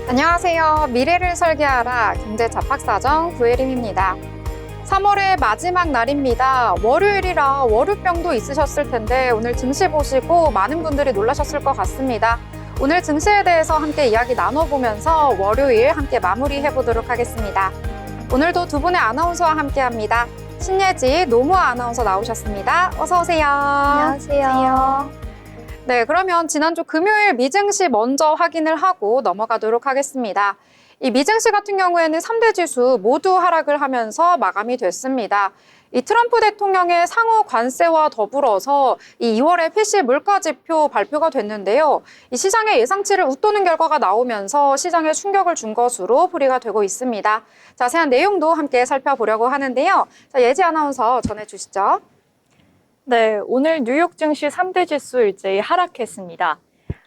안녕하세요. 미래를 설계하라 경제잡학사정 구혜림입니다. 3월의 마지막 날입니다. 월요일이라 월요병도 있으셨을 텐데 오늘 증시 보시고 많은 분들이 놀라셨을 것 같습니다. 오늘 증시에 대해서 함께 이야기 나눠보면서 월요일 함께 마무리해보도록 하겠습니다. 오늘도 두 분의 아나운서와 함께합니다. 신예지 노무아 아나운서 나오셨습니다. 어서 오세요. 안녕하세요. 네, 그러면 지난주 금요일 미증시 먼저 확인을 하고 넘어가도록 하겠습니다. 이 미증시 같은 경우에는 3대 지수 모두 하락을 하면서 마감이 됐습니다. 이 트럼프 대통령의 상호 관세와 더불어서 이 2월에 PC 물가지표 발표가 됐는데요. 이 시장의 예상치를 웃도는 결과가 나오면서 시장에 충격을 준 것으로 풀이가 되고 있습니다. 자세한 내용도 함께 살펴보려고 하는데요. 자, 예지 아나운서 전해주시죠. 네, 오늘 뉴욕 증시 3대 지수 일제히 하락했습니다.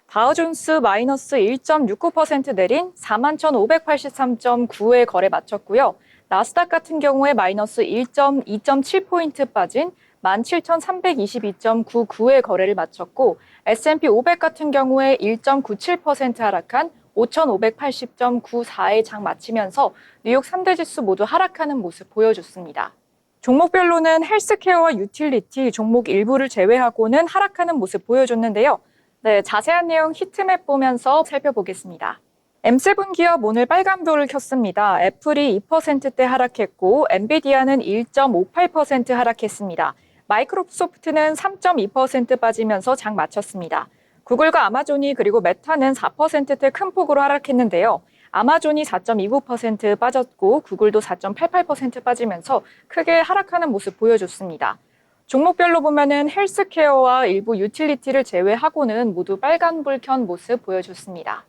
다우존스 마이너스 1.69% 내린 41,583.9에 거래 마쳤고요. 나스닥 같은 경우에 마이너스 2.7포인트 빠진 17,322.99에 거래를 마쳤고 S&P 500 같은 경우에 1.97% 하락한 5,580.94에 장 마치면서 뉴욕 3대 지수 모두 하락하는 모습 보여줬습니다. 종목별로는 헬스케어와 유틸리티 종목 일부를 제외하고는 하락하는 모습 보여줬는데요. 네, 자세한 내용 히트맵 보면서 살펴보겠습니다. M7 기업 오늘 빨간불을 켰습니다. 애플이 2%대 하락했고 엔비디아는 1.58% 하락했습니다. 마이크로소프트는 3.2% 빠지면서 장 마쳤습니다. 구글과 아마존이 그리고 메타는 4%대 큰 폭으로 하락했는데요. 아마존이 4.29% 빠졌고 구글도 4.88% 빠지면서 크게 하락하는 모습 보여줬습니다. 종목별로 보면은 헬스케어와 일부 유틸리티를 제외하고는 모두 빨간불 켠 모습 보여줬습니다.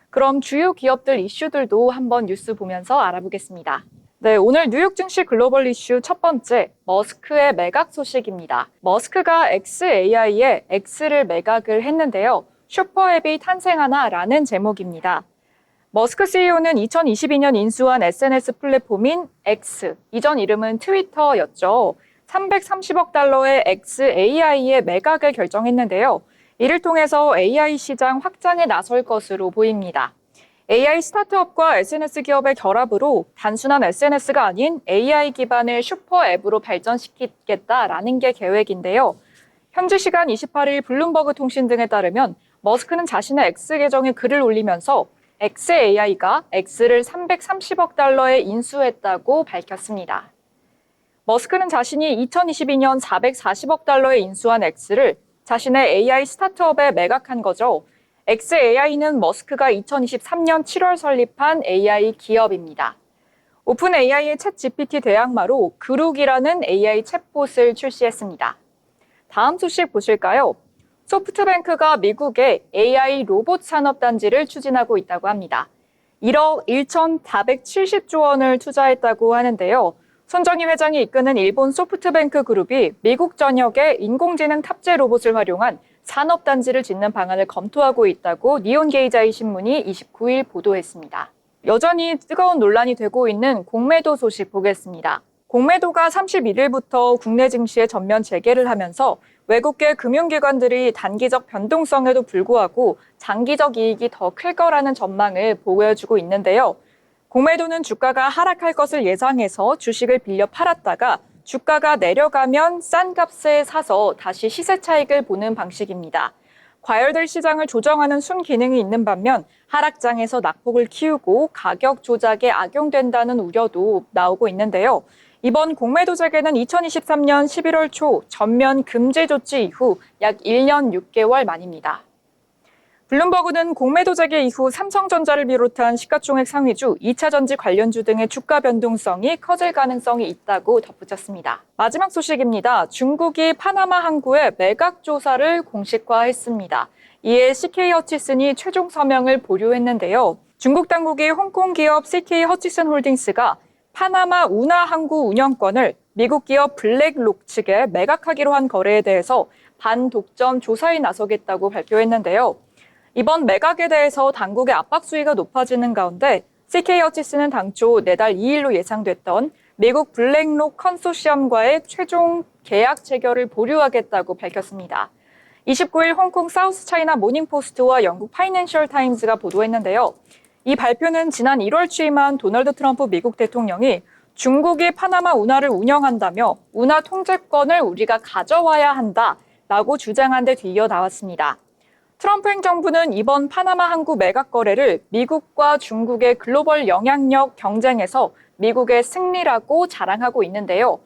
그럼 주요 기업들 이슈들도 한번 뉴스 보면서 알아보겠습니다. 네, 오늘 뉴욕 증시 글로벌 이슈 첫 번째, 머스크의 매각 소식입니다. 머스크가 xAI에 X를 매각을 했는데요. 슈퍼앱이 탄생하나라는 제목입니다. 머스크 CEO는 2022년 인수한 SNS 플랫폼인 X, 이전 이름은 트위터였죠. 330억 달러의 xAI의 매각을 결정했는데요. 이를 통해서 AI 시장 확장에 나설 것으로 보입니다. AI 스타트업과 SNS 기업의 결합으로 단순한 SNS가 아닌 AI 기반의 슈퍼앱으로 발전시키겠다라는 게 계획인데요. 현지 시간 28일 블룸버그 통신 등에 따르면 머스크는 자신의 X 계정에 글을 올리면서 xAI가 X를 330억 달러에 인수했다고 밝혔습니다. 머스크는 자신이 2022년 440억 달러에 인수한 X를 자신의 AI 스타트업에 매각한 거죠. xAI는 머스크가 2023년 7월 설립한 AI 기업입니다. 오픈 AI의 챗 GPT 대항마로 그룩이라는 AI 챗봇을 출시했습니다. 다음 소식 보실까요? 소프트뱅크가 미국의 AI 로봇 산업 단지를 추진하고 있다고 합니다. 1억 1,470조 원을 투자했다고 하는데요. 손정희 회장이 이끄는 일본 소프트뱅크 그룹이 미국 전역에 인공지능 탑재 로봇을 활용한 산업 단지를 짓는 방안을 검토하고 있다고 니온게이자이 신문이 29일 보도했습니다. 여전히 뜨거운 논란이 되고 있는 공매도 소식 보겠습니다. 공매도가 31일부터 국내 증시에 전면 재개를 하면서 외국계 금융기관들이 단기적 변동성에도 불구하고 장기적 이익이 더 클 거라는 전망을 보여주고 있는데요. 공매도는 주가가 하락할 것을 예상해서 주식을 빌려 팔았다가 주가가 내려가면 싼 값에 사서 다시 시세 차익을 보는 방식입니다. 과열될 시장을 조정하는 순기능이 있는 반면 하락장에서 낙폭을 키우고 가격 조작에 악용된다는 우려도 나오고 있는데요. 이번 공매도 재개는 2023년 11월 초 전면 금지 조치 이후 약 1년 6개월 만입니다. 블룸버그는 공매도 재개 이후 삼성전자를 비롯한 시가총액 상위주, 2차전지 관련주 등의 주가 변동성이 커질 가능성이 있다고 덧붙였습니다. 마지막 소식입니다. 중국이 파나마 항구의 매각 조사를 공식화했습니다. 이에 CK 허치슨이 최종 서명을 보류했는데요. 중국 당국이 홍콩 기업 CK 허치슨 홀딩스가 파나마 운하 항구 운영권을 미국 기업 블랙록 측에 매각하기로 한 거래에 대해서 반독점 조사에 나서겠다고 발표했는데요. 이번 매각에 대해서 당국의 압박 수위가 높아지는 가운데 CK 허치슨은 당초 내달 2일로 예상됐던 미국 블랙록 컨소시엄과의 최종 계약 체결을 보류하겠다고 밝혔습니다. 29일 홍콩 사우스 차이나 모닝포스트와 영국 파이낸셜 타임즈가 보도했는데요. 이 발표는 지난 1월 취임한 도널드 트럼프 미국 대통령이 중국이 파나마 운하를 운영한다며 운하 통제권을 우리가 가져와야 한다라고 주장한 데 뒤이어 나왔습니다. 트럼프 행정부는 이번 파나마 항구 매각 거래를 미국과 중국의 글로벌 영향력 경쟁에서 미국의 승리라고 자랑하고 있는데요.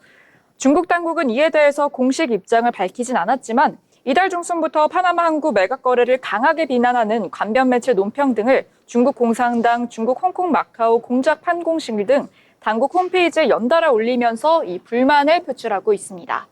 중국 당국은 이에 대해서 공식 입장을 밝히진 않았지만 이달 중순부터 파나마 항구 매각 거래를 강하게 비난하는 관변 매체 논평 등을 중국 공산당, 중국 홍콩 마카오 공작 판공실 등 당국 홈페이지에 연달아 올리면서 이 불만을 표출하고 있습니다.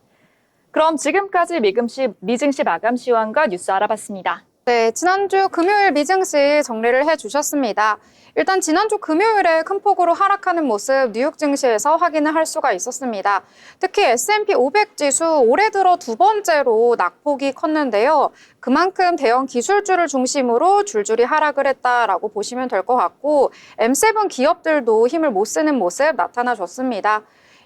그럼 지금까지 미증시 마감 시황과 뉴스 알아봤습니다. 네, 지난주 금요일 미증시 정리를 해주셨습니다. 일단 지난주 금요일에 큰 폭으로 하락하는 모습 뉴욕 증시에서 확인을 할 수가 있었습니다. 특히 S&P 500 지수 올해 들어 두 번째로 낙폭이 컸는데요. 그만큼 대형 기술주를 중심으로 줄줄이 하락을 했다라고 보시면 될 것 같고 M7 기업들도 힘을 못 쓰는 모습 나타나줬습니다.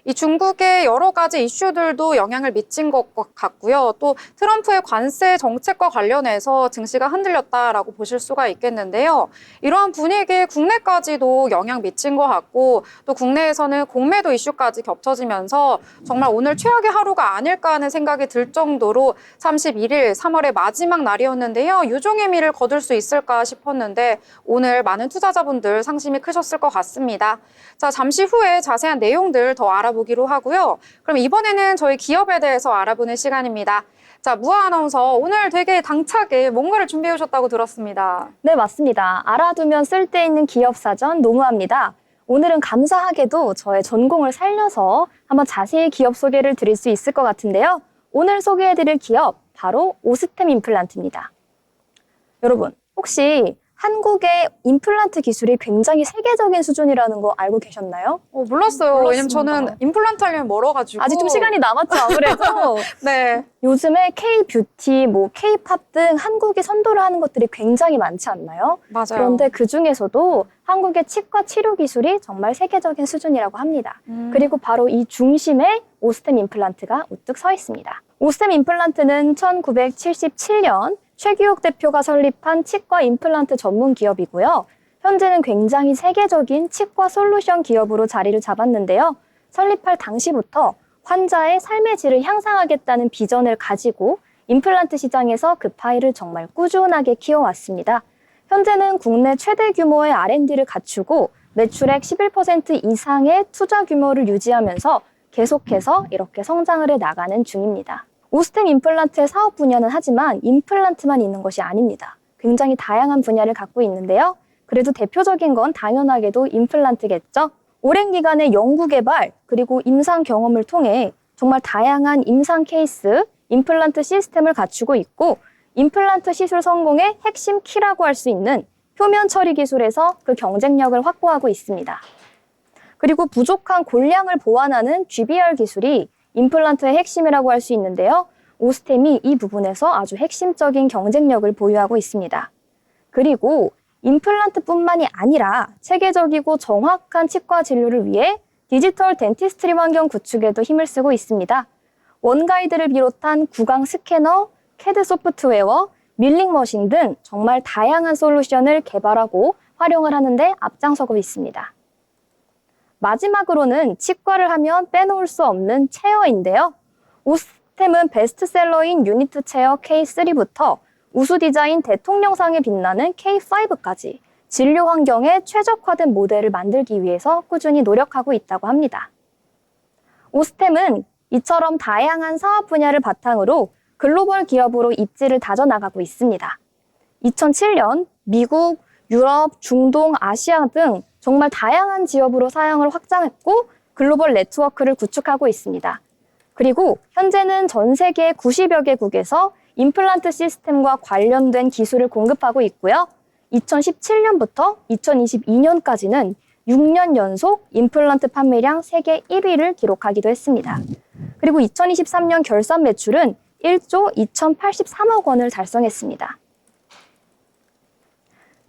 이 중국의 여러 가지 이슈들도 영향을 미친 것 같고요. 또 트럼프의 관세 정책과 관련해서 증시가 흔들렸다라고 보실 수가 있겠는데요. 이러한 분위기에 국내까지도 영향 미친 것 같고 또 국내에서는 공매도 이슈까지 겹쳐지면서 정말 오늘 최악의 하루가 아닐까 하는 생각이 들 정도로 31일 3월의 마지막 날이었는데요. 유종의 미를 거둘 수 있을까 싶었는데 오늘 많은 투자자분들 상심이 크셨을 것 같습니다. 자, 잠시 후에 자세한 내용들 더 알아보기로 하고요. 그럼 이번에는 저희 기업에 대해서 알아보는 시간입니다. 자, 무아 아나운서, 오늘 되게 당차게 뭔가를 준비해 오셨다고 들었습니다. 네, 맞습니다. 알아두면 쓸데있는 기업 사전 노무아입니다. 오늘은 감사하게도 저의 전공을 살려서 한번 자세히 기업 소개를 드릴 수 있을 것 같은데요. 오늘 소개해드릴 기업, 바로 오스템 임플란트입니다. 여러분, 혹시 한국의 임플란트 기술이 굉장히 세계적인 수준이라는 거 알고 계셨나요? 몰랐어요. 왜냐면 저는 임플란트 하려면 멀어가지고. 아직 좀 시간이 남았죠, 아무래도. 네. 요즘에 K-뷰티, K-팝 등 한국이 선도를 하는 것들이 굉장히 많지 않나요? 맞아요. 그런데 그 중에서도 한국의 치과 치료 기술이 정말 세계적인 수준이라고 합니다. 그리고 바로 이 중심에 오스템 임플란트가 우뚝 서 있습니다. 오스템 임플란트는 1977년 최규옥 대표가 설립한 치과 임플란트 전문 기업이고요. 현재는 굉장히 세계적인 치과 솔루션 기업으로 자리를 잡았는데요. 설립할 당시부터 환자의 삶의 질을 향상하겠다는 비전을 가지고 임플란트 시장에서 그 파일을 정말 꾸준하게 키워왔습니다. 현재는 국내 최대 규모의 R&D를 갖추고 매출액 11% 이상의 투자 규모를 유지하면서 계속해서 이렇게 성장을 해 나가는 중입니다. 오스템 임플란트의 사업 분야는 하지만 임플란트만 있는 것이 아닙니다. 굉장히 다양한 분야를 갖고 있는데요. 그래도 대표적인 건 당연하게도 임플란트겠죠. 오랜 기간의 연구 개발 그리고 임상 경험을 통해 정말 다양한 임상 케이스, 임플란트 시스템을 갖추고 있고 임플란트 시술 성공의 핵심 키라고 할 수 있는 표면 처리 기술에서 그 경쟁력을 확보하고 있습니다. 그리고 부족한 골량을 보완하는 GBR 기술이 임플란트의 핵심이라고 할 수 있는데요. 오스템이 이 부분에서 아주 핵심적인 경쟁력을 보유하고 있습니다. 그리고 임플란트뿐만이 아니라 체계적이고 정확한 치과 진료를 위해 디지털 덴티스트리 환경 구축에도 힘을 쓰고 있습니다. 원가이드를 비롯한 구강 스캐너, CAD 소프트웨어, 밀링 머신 등 정말 다양한 솔루션을 개발하고 활용을 하는데 앞장서고 있습니다. 마지막으로는 치과를 하면 빼놓을 수 없는 체어인데요. 오스템은 베스트셀러인 유니트 체어 K3부터 우수 디자인 대통령상에 빛나는 K5까지 진료 환경에 최적화된 모델을 만들기 위해서 꾸준히 노력하고 있다고 합니다. 오스템은 이처럼 다양한 사업 분야를 바탕으로 글로벌 기업으로 입지를 다져나가고 있습니다. 2007년 미국, 유럽, 중동, 아시아 등 정말 다양한 지역으로 사양을 확장했고 글로벌 네트워크를 구축하고 있습니다. 그리고 현재는 전 세계 90여 개국에서 임플란트 시스템과 관련된 기술을 공급하고 있고요. 2017년부터 2022년까지는 6년 연속 임플란트 판매량 세계 1위를 기록하기도 했습니다. 그리고 2023년 결산 매출은 1조 2,083억 원을 달성했습니다.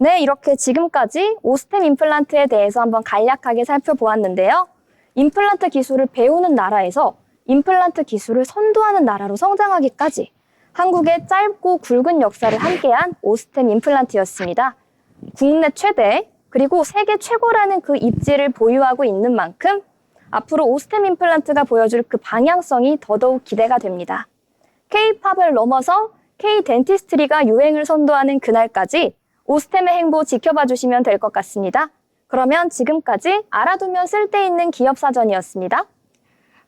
네, 이렇게 지금까지 오스템 임플란트에 대해서 한번 간략하게 살펴보았는데요. 임플란트 기술을 배우는 나라에서 임플란트 기술을 선도하는 나라로 성장하기까지 한국의 짧고 굵은 역사를 함께한 오스템 임플란트였습니다. 국내 최대 그리고 세계 최고라는 그 입지를 보유하고 있는 만큼 앞으로 오스템 임플란트가 보여줄 그 방향성이 더더욱 기대가 됩니다. K-팝을 넘어서 K-덴티스트리가 유행을 선도하는 그날까지 오스템의 행보 지켜봐 주시면 될 것 같습니다. 그러면 지금까지 알아두면 쓸데있는 기업사전이었습니다.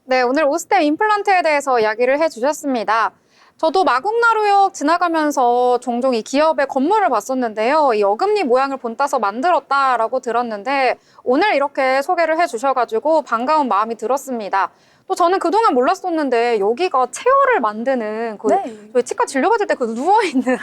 네, 오늘 오스템 임플란트에 대해서 이야기를 해주셨습니다. 저도 마곡나루역 지나가면서 종종 이 기업의 건물을 봤었는데요. 이 어금니 모양을 본따서 만들었다라고 들었는데 오늘 이렇게 소개를 해주셔가지고 반가운 마음이 들었습니다. 또 저는 그동안 몰랐었는데 여기가 체어를 만드는 저희 치과 진료받을 때 그 누워있는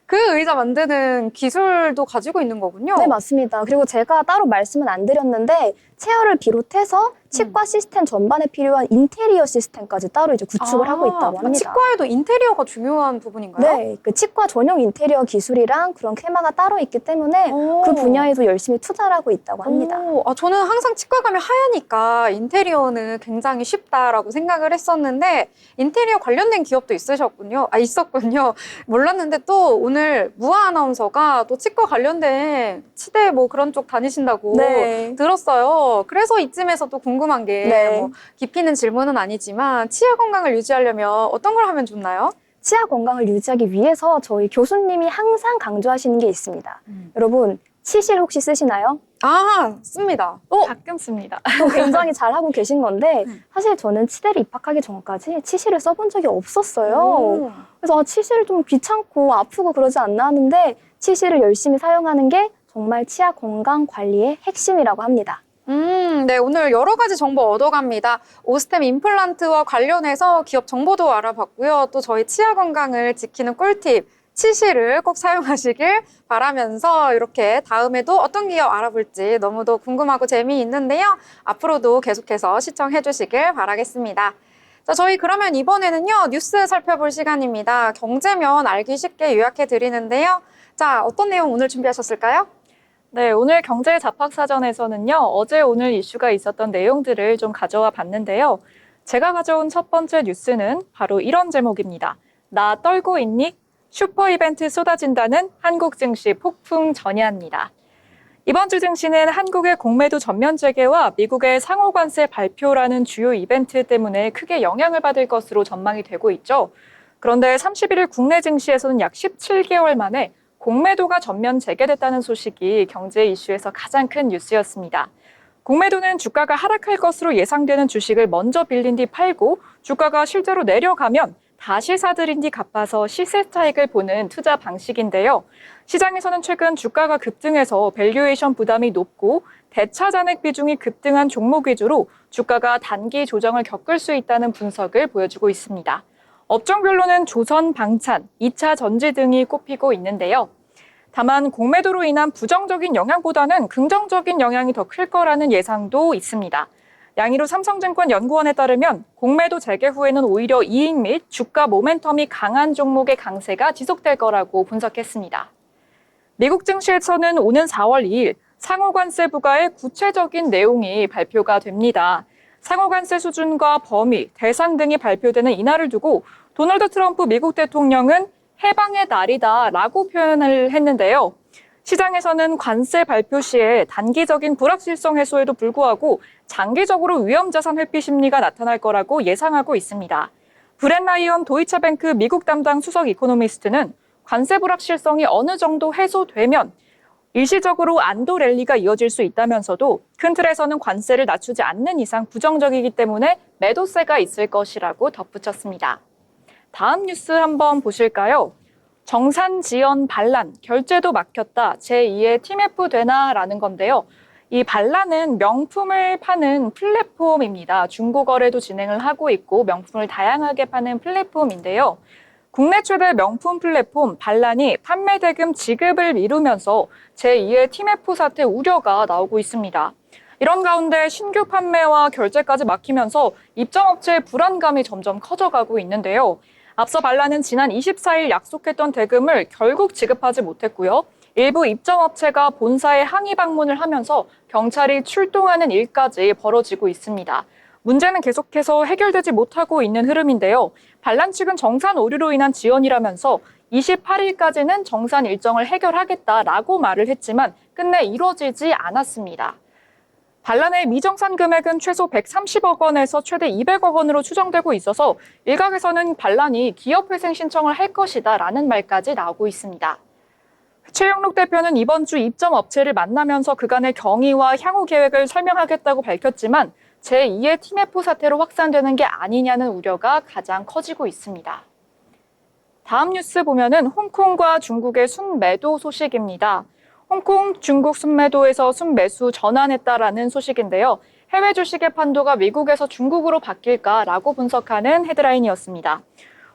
그 의자 만드는 기술도 가지고 있는 거군요. 네, 맞습니다. 그리고 제가 따로 말씀은 안 드렸는데 체어를 비롯해서 치과 시스템 전반에 필요한 인테리어 시스템까지 따로 이제 구축을 하고 있다고 합니다. 치과에도 인테리어가 중요한 부분인가요? 네, 그 치과 전용 인테리어 기술이랑 그런 쾌마가 따로 있기 때문에 그 분야에도 열심히 투자를 하고 있다고 합니다. 저는 항상 치과 가면 하얘니까 인테리어는 굉장히 쉽다라고 생각을 했었는데 인테리어 관련된 기업도 있었군요. 몰랐는데 또 오늘 무아 아나운서가 또 치과 관련된 치대 뭐 그런 쪽 다니신다고 네. 들었어요. 그래서 이쯤에서 또 궁금한 게 네. 뭐 깊이 있는 질문은 아니지만 치아 건강을 유지하려면 어떤 걸 하면 좋나요? 치아 건강을 유지하기 위해서 저희 교수님이 항상 강조하시는 게 있습니다. 여러분, 치실 혹시 쓰시나요? 씁니다. 가끔 씁니다. 굉장히 잘하고 계신 건데 사실 저는 치대를 입학하기 전까지 치실을 써본 적이 없었어요. 그래서 치실을 좀 귀찮고 아프고 그러지 않나 하는데 치실을 열심히 사용하는 게 정말 치아 건강 관리의 핵심이라고 합니다. 네, 오늘 여러 가지 정보 얻어갑니다. 오스템 임플란트와 관련해서 기업 정보도 알아봤고요. 또 저희 치아 건강을 지키는 꿀팁, 치실을 꼭 사용하시길 바라면서 이렇게 다음에도 어떤 기업 알아볼지 너무도 궁금하고 재미있는데요. 앞으로도 계속해서 시청해 주시길 바라겠습니다. 자, 저희 그러면 이번에는요, 뉴스 살펴볼 시간입니다. 경제면 알기 쉽게 요약해 드리는데요. 자, 어떤 내용 오늘 준비하셨을까요? 네, 오늘 경제 잡학사전에서는요, 어제 오늘 이슈가 있었던 내용들을 좀 가져와 봤는데요. 제가 가져온 첫 번째 뉴스는 바로 이런 제목입니다. 나 떨고 있니? 슈퍼 이벤트 쏟아진다는 한국 증시 폭풍 전야입니다. 이번 주 증시는 한국의 공매도 전면 재개와 미국의 상호 관세 발표라는 주요 이벤트 때문에 크게 영향을 받을 것으로 전망이 되고 있죠. 그런데 31일 국내 증시에서는 약 17개월 만에 공매도가 전면 재개됐다는 소식이 경제 이슈에서 가장 큰 뉴스였습니다. 공매도는 주가가 하락할 것으로 예상되는 주식을 먼저 빌린 뒤 팔고 주가가 실제로 내려가면 다시 사들인 뒤 갚아서 시세 차익을 보는 투자 방식인데요. 시장에서는 최근 주가가 급등해서 밸류에이션 부담이 높고 대차 잔액 비중이 급등한 종목 위주로 주가가 단기 조정을 겪을 수 있다는 분석을 보여주고 있습니다. 업종별로는 조선, 방찬, 2차 전지 등이 꼽히고 있는데요. 다만 공매도로 인한 부정적인 영향보다는 긍정적인 영향이 더 클 거라는 예상도 있습니다. 양희로 삼성증권 연구원에 따르면 공매도 재개 후에는 오히려 이익 및 주가 모멘텀이 강한 종목의 강세가 지속될 거라고 분석했습니다. 미국 증시에서는 오는 4월 2일 상호관세 부과의 구체적인 내용이 발표가 됩니다. 상호관세 수준과 범위, 대상 등이 발표되는 이날을 두고 도널드 트럼프 미국 대통령은 해방의 날이다라고 표현을 했는데요. 시장에서는 관세 발표 시에 단기적인 불확실성 해소에도 불구하고 장기적으로 위험자산 회피 심리가 나타날 거라고 예상하고 있습니다. 브렛 라이언 도이체뱅크 미국 담당 수석 이코노미스트는 관세 불확실성이 어느 정도 해소되면 일시적으로 안도 랠리가 이어질 수 있다면서도 큰 틀에서는 관세를 낮추지 않는 이상 부정적이기 때문에 매도세가 있을 것이라고 덧붙였습니다. 다음 뉴스 한번 보실까요? 정산 지연 반란, 결제도 막혔다, 제2의 TMF 되나라는 건데요. 이 반란은 명품을 파는 플랫폼입니다. 중고거래도 진행을 하고 있고 명품을 다양하게 파는 플랫폼인데요. 국내 최대 명품 플랫폼 반란이 판매 대금 지급을 미루면서 제2의 TMF 사태 우려가 나오고 있습니다. 이런 가운데 신규 판매와 결제까지 막히면서 입점업체의 불안감이 점점 커져가고 있는데요. 앞서 반란은 지난 24일 약속했던 대금을 결국 지급하지 못했고요. 일부 입점업체가 본사에 항의 방문을 하면서 경찰이 출동하는 일까지 벌어지고 있습니다. 문제는 계속해서 해결되지 못하고 있는 흐름인데요. 반란 측은 정산 오류로 인한 지연이라면서 28일까지는 정산 일정을 해결하겠다라고 말을 했지만 끝내 이루어지지 않았습니다. 반란의 미정산 금액은 최소 130억 원에서 최대 200억 원으로 추정되고 있어서 일각에서는 반란이 기업회생 신청을 할 것이다라는 말까지 나오고 있습니다. 최영록 대표는 이번 주 입점 업체를 만나면서 그간의 경위와 향후 계획을 설명하겠다고 밝혔지만 제2의 티메포 사태로 확산되는 게 아니냐는 우려가 가장 커지고 있습니다. 다음 뉴스 보면은 홍콩과 중국의 순매도 소식입니다. 홍콩, 중국 순매도에서 순매수 전환했다라는 소식인데요. 해외 주식의 판도가 미국에서 중국으로 바뀔까라고 분석하는 헤드라인이었습니다.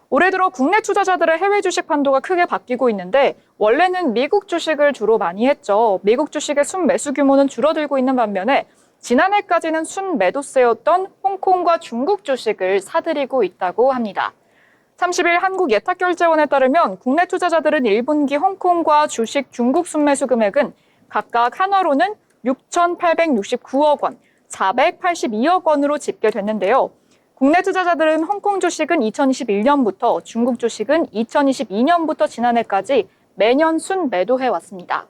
올해 들어 국내 투자자들의 해외 주식 판도가 크게 바뀌고 있는데 원래는 미국 주식을 주로 많이 했죠. 미국 주식의 순매수 규모는 줄어들고 있는 반면에 지난해까지는 순매도세였던 홍콩과 중국 주식을 사들이고 있다고 합니다. 30일 한국예탁결제원에 따르면 국내 투자자들은 1분기 홍콩과 주식 중국 순매수 금액은 각각 한화로는 6,869억 원, 482억 원으로 집계됐는데요. 국내 투자자들은 홍콩 주식은 2021년부터 중국 주식은 2022년부터 지난해까지 매년 순매도해왔습니다.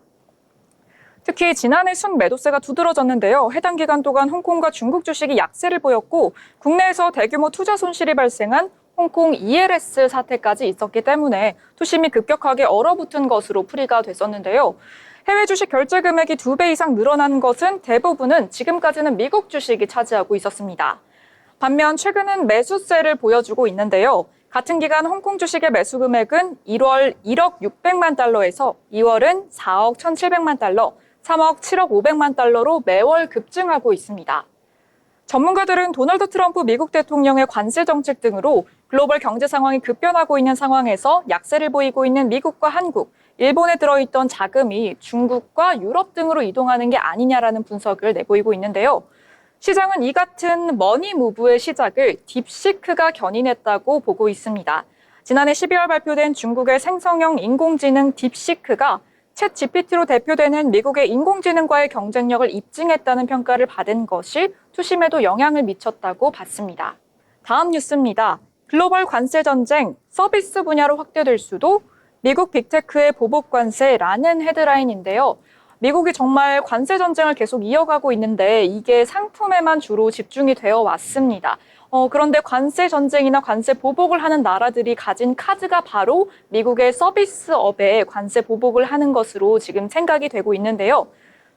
특히 지난해 순매도세가 두드러졌는데요. 해당 기간 동안 홍콩과 중국 주식이 약세를 보였고 국내에서 대규모 투자 손실이 발생한 홍콩 ELS 사태까지 있었기 때문에 투심이 급격하게 얼어붙은 것으로 풀이가 됐었는데요. 해외 주식 결제 금액이 2배 이상 늘어난 것은 대부분은 지금까지는 미국 주식이 차지하고 있었습니다. 반면 최근은 매수세를 보여주고 있는데요. 같은 기간 홍콩 주식의 매수 금액은 1월 1억 600만 달러에서 2월은 4억 1,700만 달러, 3억 7억 500만 달러로 매월 급증하고 있습니다. 전문가들은 도널드 트럼프 미국 대통령의 관세 정책 등으로 글로벌 경제 상황이 급변하고 있는 상황에서 약세를 보이고 있는 미국과 한국, 일본에 들어있던 자금이 중국과 유럽 등으로 이동하는 게 아니냐라는 분석을 내보이고 있는데요. 시장은 이 같은 머니 무브의 시작을 딥시크가 견인했다고 보고 있습니다. 지난해 12월 발표된 중국의 생성형 인공지능 딥시크가 챗 GPT로 대표되는 미국의 인공지능과의 경쟁력을 입증했다는 평가를 받은 것이 투심에도 영향을 미쳤다고 봤습니다. 다음 뉴스입니다. 글로벌 관세 전쟁, 서비스 분야로 확대될 수도? 미국 빅테크의 보복 관세라는 헤드라인인데요. 미국이 정말 관세 전쟁을 계속 이어가고 있는데 이게 상품에만 주로 집중이 되어 왔습니다. 그런데 관세 전쟁이나 관세 보복을 하는 나라들이 가진 카드가 바로 미국의 서비스업에 관세 보복을 하는 것으로 지금 생각이 되고 있는데요.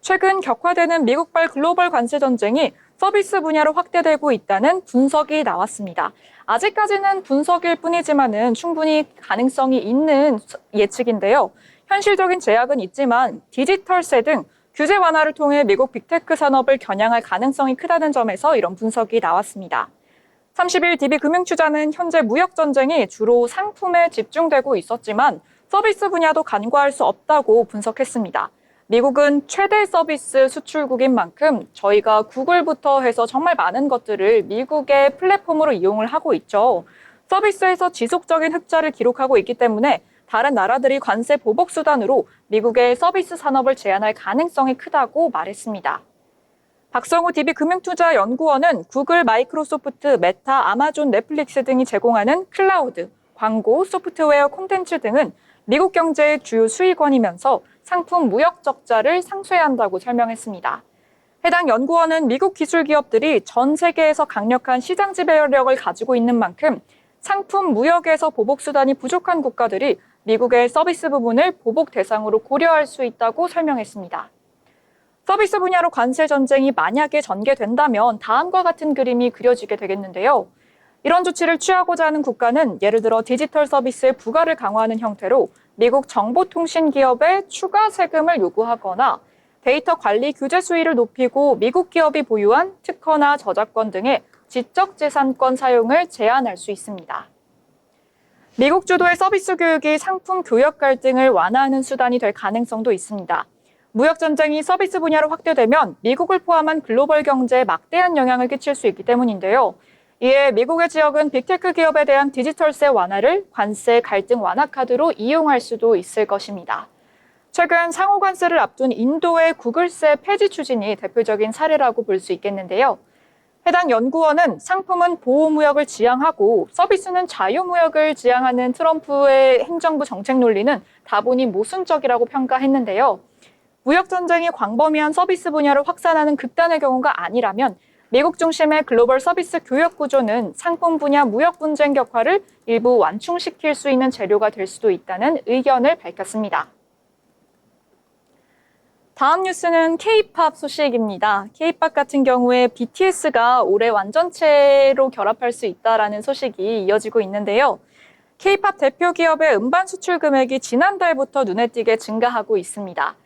최근 격화되는 미국발 글로벌 관세 전쟁이 서비스 분야로 확대되고 있다는 분석이 나왔습니다. 아직까지는 분석일 뿐이지만은 충분히 가능성이 있는 예측인데요. 현실적인 제약은 있지만 디지털세 등 규제 완화를 통해 미국 빅테크 산업을 겨냥할 가능성이 크다는 점에서 이런 분석이 나왔습니다. 30일 DB금융투자는 현재 무역 전쟁이 주로 상품에 집중되고 있었지만 서비스 분야도 간과할 수 없다고 분석했습니다. 미국은 최대 서비스 수출국인 만큼 저희가 구글부터 해서 정말 많은 것들을 미국의 플랫폼으로 이용을 하고 있죠. 서비스에서 지속적인 흑자를 기록하고 있기 때문에 다른 나라들이 관세 보복 수단으로 미국의 서비스 산업을 제한할 가능성이 크다고 말했습니다. 박성우 DB금융투자연구원은 구글, 마이크로소프트, 메타, 아마존, 넷플릭스 등이 제공하는 클라우드, 광고, 소프트웨어, 콘텐츠 등은 미국 경제의 주요 수익원이면서 상품 무역 적자를 상쇄한다고 설명했습니다. 해당 연구원은 미국 기술 기업들이 전 세계에서 강력한 시장 지배력을 가지고 있는 만큼 상품 무역에서 보복 수단이 부족한 국가들이 미국의 서비스 부분을 보복 대상으로 고려할 수 있다고 설명했습니다. 서비스 분야로 관세 전쟁이 만약에 전개된다면 다음과 같은 그림이 그려지게 되겠는데요. 이런 조치를 취하고자 하는 국가는 예를 들어 디지털 서비스의 부과를 강화하는 형태로 미국 정보통신 기업에 추가 세금을 요구하거나 데이터 관리 규제 수위를 높이고 미국 기업이 보유한 특허나 저작권 등의 지적재산권 사용을 제한할 수 있습니다. 미국 주도의 서비스 교육이 상품 교역 갈등을 완화하는 수단이 될 가능성도 있습니다. 무역 전쟁이 서비스 분야로 확대되면 미국을 포함한 글로벌 경제에 막대한 영향을 끼칠 수 있기 때문인데요. 이에 미국의 지역은 빅테크 기업에 대한 디지털세 완화를 관세 갈등 완화 카드로 이용할 수도 있을 것입니다. 최근 상호 관세를 앞둔 인도의 구글세 폐지 추진이 대표적인 사례라고 볼 수 있겠는데요. 해당 연구원은 상품은 보호무역을 지향하고 서비스는 자유무역을 지향하는 트럼프의 행정부 정책 논리는 다분히 모순적이라고 평가했는데요. 무역전쟁이 광범위한 서비스 분야를 확산하는 극단의 경우가 아니라면 미국 중심의 글로벌 서비스 교역 구조는 상품 분야 무역 분쟁 격화를 일부 완충시킬 수 있는 재료가 될 수도 있다는 의견을 밝혔습니다. 다음 뉴스는 K-팝 소식입니다. K-팝 같은 경우에 BTS가 올해 완전체로 결합할 수 있다는 소식이 이어지고 있는데요. K-팝 대표 기업의 음반 수출 금액이 지난달부터 눈에 띄게 증가하고 있습니다.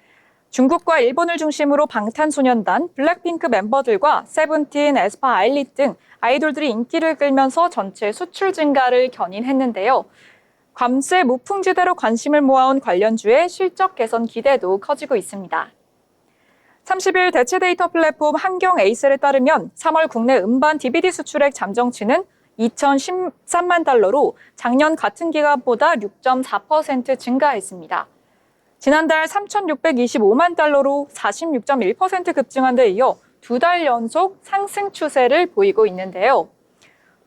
중국과 일본을 중심으로 방탄소년단, 블랙핑크 멤버들과 세븐틴, 에스파, 아일릿 등 아이돌들이 인기를 끌면서 전체 수출 증가를 견인했는데요. 관세 무풍지대로 관심을 모아온 관련주의 실적 개선 기대도 커지고 있습니다. 30일 대체 데이터 플랫폼 한경에이셀에 따르면 3월 국내 음반 DVD 수출액 잠정치는 2,013만 달러로 작년 같은 기간보다 6.4% 증가했습니다. 지난달 3,625만 달러로 46.1% 급증한 데 이어 2달 연속 상승 추세를 보이고 있는데요.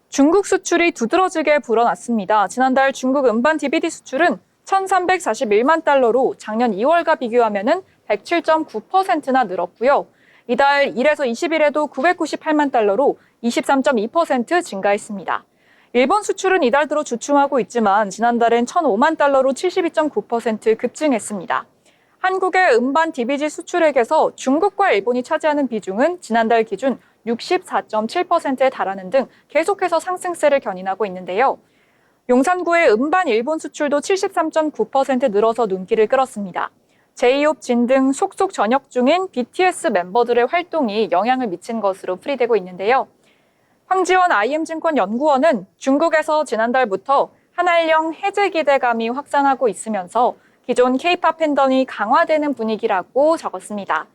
중국 수출이 두드러지게 불어났습니다. 지난달 중국 음반 DVD 수출은 1,341만 달러로 작년 2월과 비교하면 107.9%나 늘었고요. 이달 1에서 20일에도 998만 달러로 23.2% 증가했습니다. 일본 수출은 이달 들어 주춤하고 있지만 지난달엔 1,005만 달러로 72.9% 급증했습니다. 한국의 음반 DVD 수출액에서 중국과 일본이 차지하는 비중은 지난달 기준 64.7%에 달하는 등 계속해서 상승세를 견인하고 있는데요. 용산구의 음반 일본 수출도 73.9% 늘어서 눈길을 끌었습니다. 제이홉, 진 등 속속 전역 중인 BTS 멤버들의 활동이 영향을 미친 것으로 풀이되고 있는데요. 황지원 IM증권 연구원은 중국에서 지난달부터 한알령 해제 기대감이 확산하고 있으면서 기존 K-팝 팬덤이 강화되는 분위기라고 적었습니다.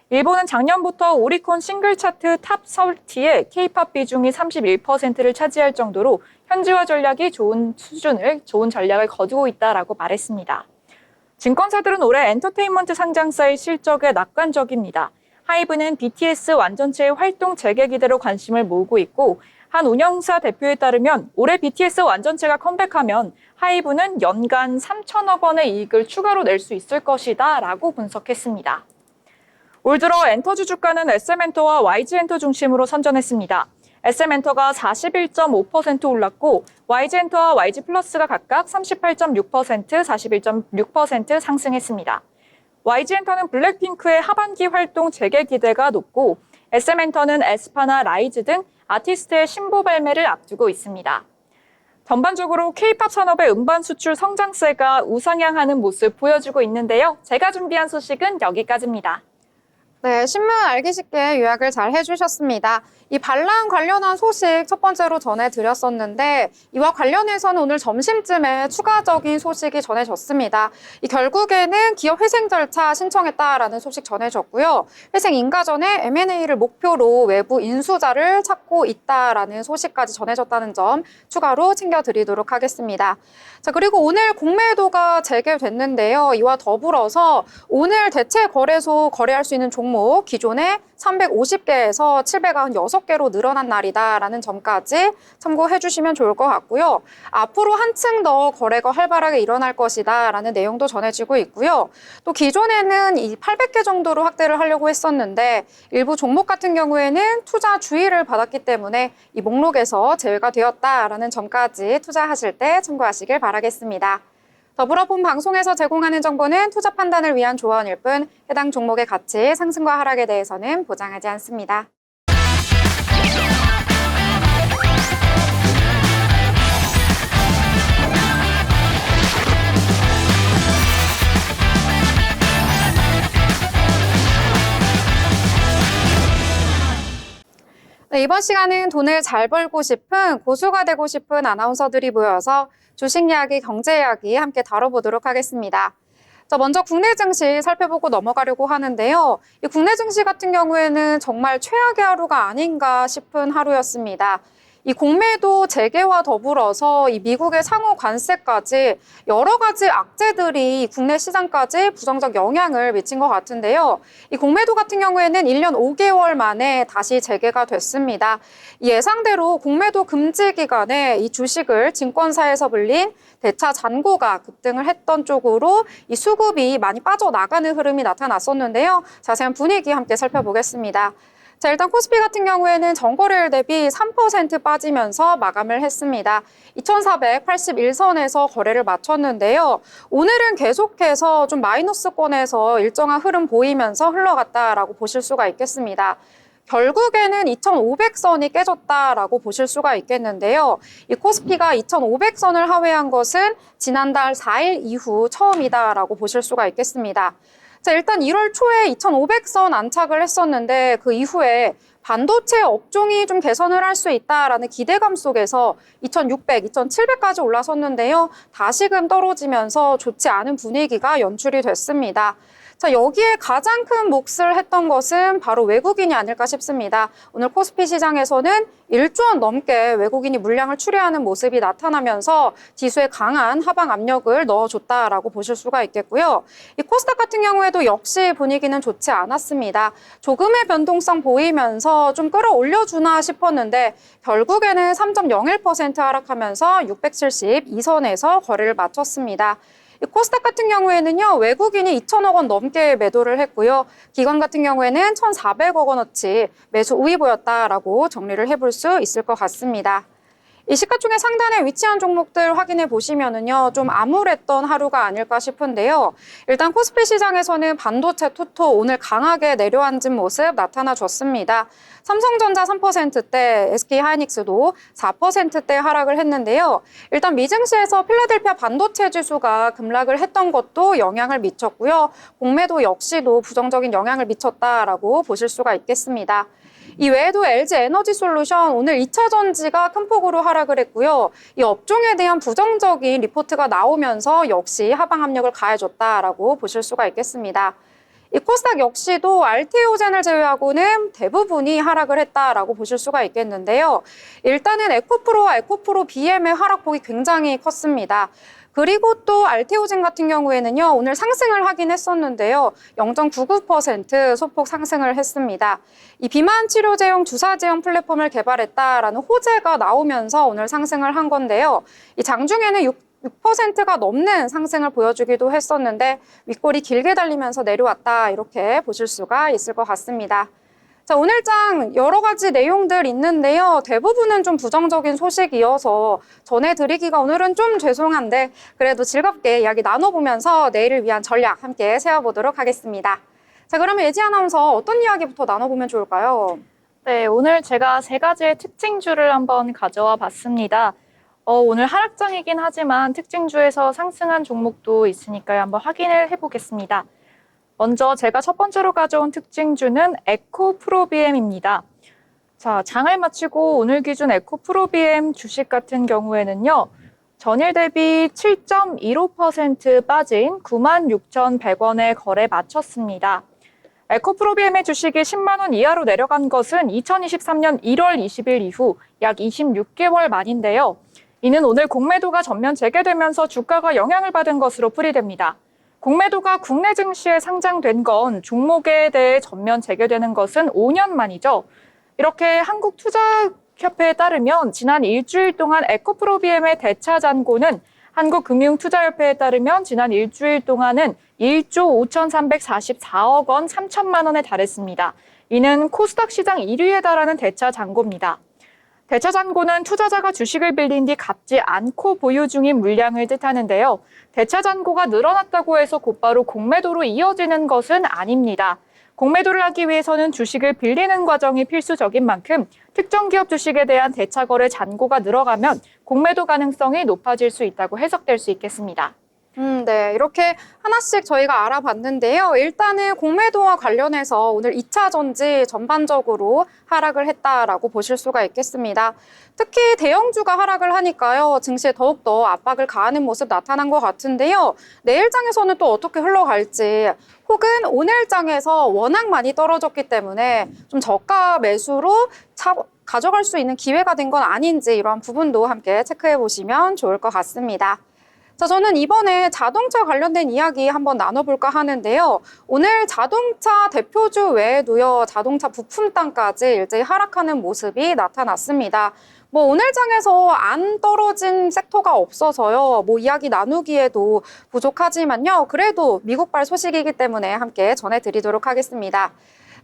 일본은 작년부터 오리콘 싱글 차트 탑 30에 K-팝 비중이 31%를 차지할 정도로 현지화 전략이 좋은 전략을 거두고 있다라고 말했습니다. 증권사들은 올해 엔터테인먼트 상장사의 실적에 낙관적입니다. 하이브는 BTS 완전체의 활동 재개 기대로 관심을 모으고 있고 한 운영사 대표에 따르면 올해 BTS 완전체가 컴백하면 하이브는 연간 3천억 원의 이익을 추가로 낼 수 있을 것이다 라고 분석했습니다. 올 들어 엔터주 주가는 SM엔터와 YG엔터 중심으로 선전했습니다. SM엔터가 41.5% 올랐고 YG엔터와 YG플러스가 각각 38.6%, 41.6% 상승했습니다. YG엔터는 블랙핑크의 하반기 활동 재개 기대가 높고 SM엔터는 에스파나 라이즈 등 아티스트의 신보 발매를 앞두고 있습니다. 전반적으로 K-팝 산업의 음반 수출 성장세가 우상향하는 모습 보여주고 있는데요. 제가 준비한 소식은 여기까지입니다. 네, 신문 알기 쉽게 요약을 잘 해주셨습니다. 이 반란 관련한 소식 첫 번째로 전해드렸었는데 이와 관련해서는 오늘 점심쯤에 추가적인 소식이 전해졌습니다. 결국에는 기업 회생 절차 신청했다라는 소식 전해졌고요. 회생 인가 전에 M&A를 목표로 외부 인수자를 찾고 있다라는 소식까지 전해졌다는 점 추가로 챙겨드리도록 하겠습니다. 자, 그리고 오늘 공매도가 재개됐는데요. 이와 더불어서 오늘 대체 거래소 거래할 수 있는 종목 기존에 350개에서 796개로 늘어난 날이다라는 점까지 참고해 주시면 좋을 것 같고요. 앞으로 한층 더 거래가 활발하게 일어날 것이다라는 내용도 전해지고 있고요. 또 기존에는 이 800개 정도로 확대를 하려고 했었는데 일부 종목 같은 경우에는 투자 주의를 받았기 때문에 이 목록에서 제외가 되었다라는 점까지 투자하실 때 참고하시길 바라겠습니다. 더불어 본 방송에서 제공하는 정보는 투자 판단을 위한 조언일 뿐 해당 종목의 가치, 상승과 하락에 대해서는 보장하지 않습니다. 네, 이번 시간은 돈을 잘 벌고 싶은 고수가 되고 싶은 아나운서들이 모여서 주식 이야기, 경제 이야기 함께 다뤄보도록 하겠습니다. 자, 먼저 국내 증시 살펴보고 넘어가려고 하는데요. 이 국내 증시 같은 경우에는 정말 최악의 하루가 아닌가 싶은 하루였습니다. 이 공매도 재개와 더불어서 이 미국의 상호 관세까지 여러 가지 악재들이 국내 시장까지 부정적 영향을 미친 것 같은데요. 이 공매도 같은 경우에는 1년 5개월 만에 다시 재개가 됐습니다. 예상대로 공매도 금지 기간에 이 주식을 증권사에서 불린 대차 잔고가 급등을 했던 쪽으로 이 수급이 많이 빠져나가는 흐름이 나타났었는데요. 자세한 분위기 함께 살펴보겠습니다. 자, 일단 코스피 같은 경우에는 전거래일 대비 3% 빠지면서 마감을 했습니다. 2481선에서 거래를 마쳤는데요. 오늘은 계속해서 좀 마이너스권에서 일정한 흐름 보이면서 흘러갔다라고 보실 수가 있겠습니다. 결국에는 2,500선이 깨졌다라고 보실 수가 있겠는데요. 이 코스피가 2,500선을 하회한 것은 지난달 4일 이후 처음이다라고 보실 수가 있겠습니다. 자, 일단 1월 초에 2,500선 안착을 했었는데 그 이후에 반도체 업종이 좀 개선을 할 수 있다라는 기대감 속에서 2,600, 2,700까지 올라섰는데요. 다시금 떨어지면서 좋지 않은 분위기가 연출이 됐습니다. 자, 여기에 가장 큰 몫을 했던 것은 바로 외국인이 아닐까 싶습니다. 오늘 코스피 시장에서는 1조 원 넘게 외국인이 물량을 추리하는 모습이 나타나면서 지수에 강한 하방 압력을 넣어줬다라고 보실 수가 있겠고요. 이 코스닥 같은 경우에도 역시 분위기는 좋지 않았습니다. 조금의 변동성 보이면서 좀 끌어올려주나 싶었는데 결국에는 3.01% 하락하면서 672선에서 거래를 마쳤습니다. 이 코스닥 같은 경우에는요, 외국인이 2천억 원 넘게 매도를 했고요. 기관 같은 경우에는 1,400억 원어치 매수 우위 보였다라고 정리를 해볼 수 있을 것 같습니다. 이 시가총액 상단에 위치한 종목들 확인해 보시면은요, 좀 암울했던 하루가 아닐까 싶은데요. 일단 코스피 시장에서는 반도체 투토 오늘 강하게 내려앉은 모습 나타나줬습니다. 삼성전자 3%대, SK하이닉스도 4%대 하락을 했는데요. 일단 미증시에서 필라델피아 반도체 지수가 급락을 했던 것도 영향을 미쳤고요. 공매도 역시도 부정적인 영향을 미쳤다라고 보실 수가 있겠습니다. 이 외에도 LG에너지솔루션 오늘 2차 전지가 큰 폭으로 하락을 했고요. 이 업종에 대한 부정적인 리포트가 나오면서 역시 하방 압력을 가해줬다라고 보실 수가 있겠습니다. 이 코스닥 역시도 알테오젠을 제외하고는 대부분이 하락을 했다라고 보실 수가 있겠는데요. 일단은 에코프로와 에코프로 BM의 하락폭이 굉장히 컸습니다. 그리고 또 알테오젠 같은 경우에는요, 오늘 상승을 하긴 했었는데요. 0.99% 소폭 상승을 했습니다. 이 비만 치료제형 주사제형 플랫폼을 개발했다라는 호재가 나오면서 오늘 상승을 한 건데요. 이 장중에는 6%가 넘는 상승을 보여주기도 했었는데 윗골이 길게 달리면서 내려왔다 이렇게 보실 수가 있을 것 같습니다. 자, 오늘장 여러 가지 내용들 있는데요. 대부분은 좀 부정적인 소식이어서 전해드리기가 오늘은 좀 죄송한데 그래도 즐겁게 이야기 나눠보면서 내일을 위한 전략 함께 세워보도록 하겠습니다. 자, 그러면 예지 아나운서 어떤 이야기부터 나눠보면 좋을까요? 네, 오늘 제가 세 가지의 특징주를 한번 가져와 봤습니다. 오늘 하락장이긴 하지만 특징주에서 상승한 종목도 있으니까요. 한번 확인을 해보겠습니다. 먼저 제가 첫 번째로 가져온 특징주는 에코프로비엠입니다. 자, 장을 마치고 오늘 기준 에코프로비엠 주식 같은 경우에는요. 전일 대비 7.15% 빠진 96,100원에 거래 마쳤습니다. 에코프로비엠의 주식이 10만 원 이하로 내려간 것은 2023년 1월 20일 이후 약 26개월 만인데요. 이는 오늘 공매도가 전면 재개되면서 주가가 영향을 받은 것으로 풀이됩니다. 공매도가 국내 증시에 상장된 건 종목에 대해 전면 재개되는 것은 5년 만이죠. 이렇게 한국투자협회에 따르면 지난 일주일 동안 에코프로비엠의 대차 잔고는 한국금융투자협회에 따르면 지난 일주일 동안은 1조 5,344억 원 3천만 원에 달했습니다. 이는 코스닥 시장 1위에 달하는 대차 잔고입니다. 대차 잔고는 투자자가 주식을 빌린 뒤 갚지 않고 보유 중인 물량을 뜻하는데요. 대차 잔고가 늘어났다고 해서 곧바로 공매도로 이어지는 것은 아닙니다. 공매도를 하기 위해서는 주식을 빌리는 과정이 필수적인 만큼 특정 기업 주식에 대한 대차 거래 잔고가 늘어가면 공매도 가능성이 높아질 수 있다고 해석될 수 있겠습니다. 네, 이렇게 하나씩 저희가 알아봤는데요. 일단은 공매도와 관련해서 오늘 2차 전지 전반적으로 하락을 했다라고 보실 수가 있겠습니다. 특히 대형주가 하락을 하니까요. 증시에 더욱더 압박을 가하는 모습 나타난 것 같은데요. 내일장에서는 또 어떻게 흘러갈지 혹은 오늘장에서 워낙 많이 떨어졌기 때문에 좀 저가 매수로 가져갈 수 있는 기회가 된 건 아닌지 이러한 부분도 함께 체크해 보시면 좋을 것 같습니다. 자, 저는 이번에 자동차 관련된 이야기 한번 나눠볼까 하는데요. 오늘 자동차 대표주 외에도요, 자동차 부품 단가까지 일제히 하락하는 모습이 나타났습니다. 오늘 장에서 안 떨어진 섹터가 없어서요. 이야기 나누기에도 부족하지만요. 그래도 미국발 소식이기 때문에 함께 전해드리도록 하겠습니다.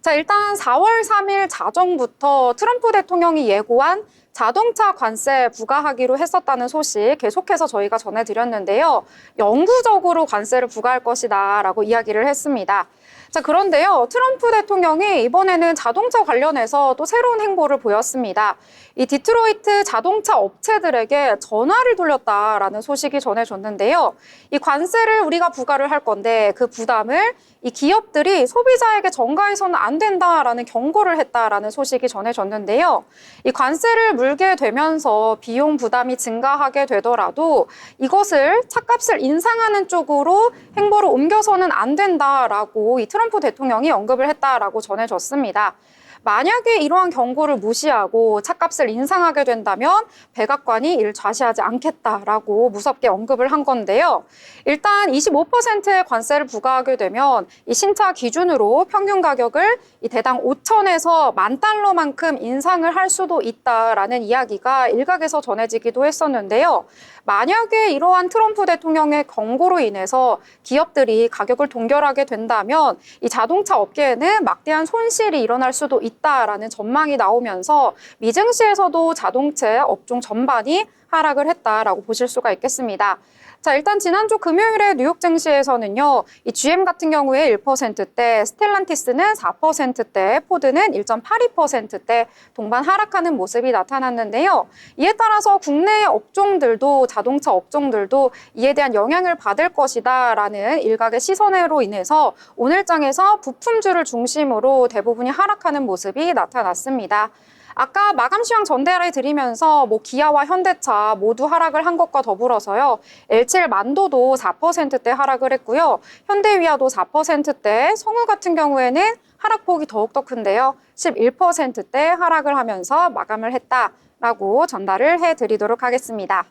자, 일단 4월 3일 자정부터 트럼프 대통령이 예고한 자동차 관세 부과하기로 했었다는 소식 계속해서 저희가 전해드렸는데요. 영구적으로 관세를 부과할 것이다 라고 이야기를 했습니다. 자, 그런데요, 트럼프 대통령이 이번에는 자동차 관련해서 또 새로운 행보를 보였습니다. 이 디트로이트 자동차 업체들에게 전화를 돌렸다라는 소식이 전해졌는데요. 이 관세를 우리가 부과를 할 건데 그 부담을 이 기업들이 소비자에게 전가해서는 안 된다라는 경고를 했다라는 소식이 전해졌는데요. 이 관세를 물게 되면서 비용 부담이 증가하게 되더라도 이것을 차값을 인상하는 쪽으로 행보를 옮겨서는 안 된다라고 이 트럼프 대통령이 언급을 했다라고 전해졌습니다. 만약에 이러한 경고를 무시하고 차값을 인상하게 된다면 백악관이 이를 좌시하지 않겠다라고 무섭게 언급을 한 건데요. 일단 25%의 관세를 부과하게 되면 이 신차 기준으로 평균 가격을 이 대당 5천에서 $10,000만큼 인상을 할 수도 있다라는 이야기가 일각에서 전해지기도 했었는데요. 만약에 이러한 트럼프 대통령의 경고로 인해서 기업들이 가격을 동결하게 된다면 이 자동차 업계에는 막대한 손실이 일어날 수도 있다라는 전망이 나오면서 미증시에서도 자동차 업종 전반이 하락을 했다라고 보실 수가 있겠습니다. 자, 일단 지난주 금요일에 뉴욕 증시에서는요, 이 GM 같은 경우에 1%대, 스텔란티스는 4%대, 포드는 1.82%대 동반 하락하는 모습이 나타났는데요. 이에 따라서 국내 업종들도 자동차 업종들도 이에 대한 영향을 받을 것이다라는 일각의 시선으로 인해서 오늘장에서 부품주를 중심으로 대부분이 하락하는 모습이 나타났습니다. 아까 마감 시황 전달해 드리면서 기아와 현대차 모두 하락을 한 것과 더불어서요. L7 만도도 4%대 하락을 했고요. 현대위아도 4%대, 성우 같은 경우에는 하락폭이 더욱더 큰데요. 11%대 하락을 하면서 마감을 했다라고 전달을 해 드리도록 하겠습니다.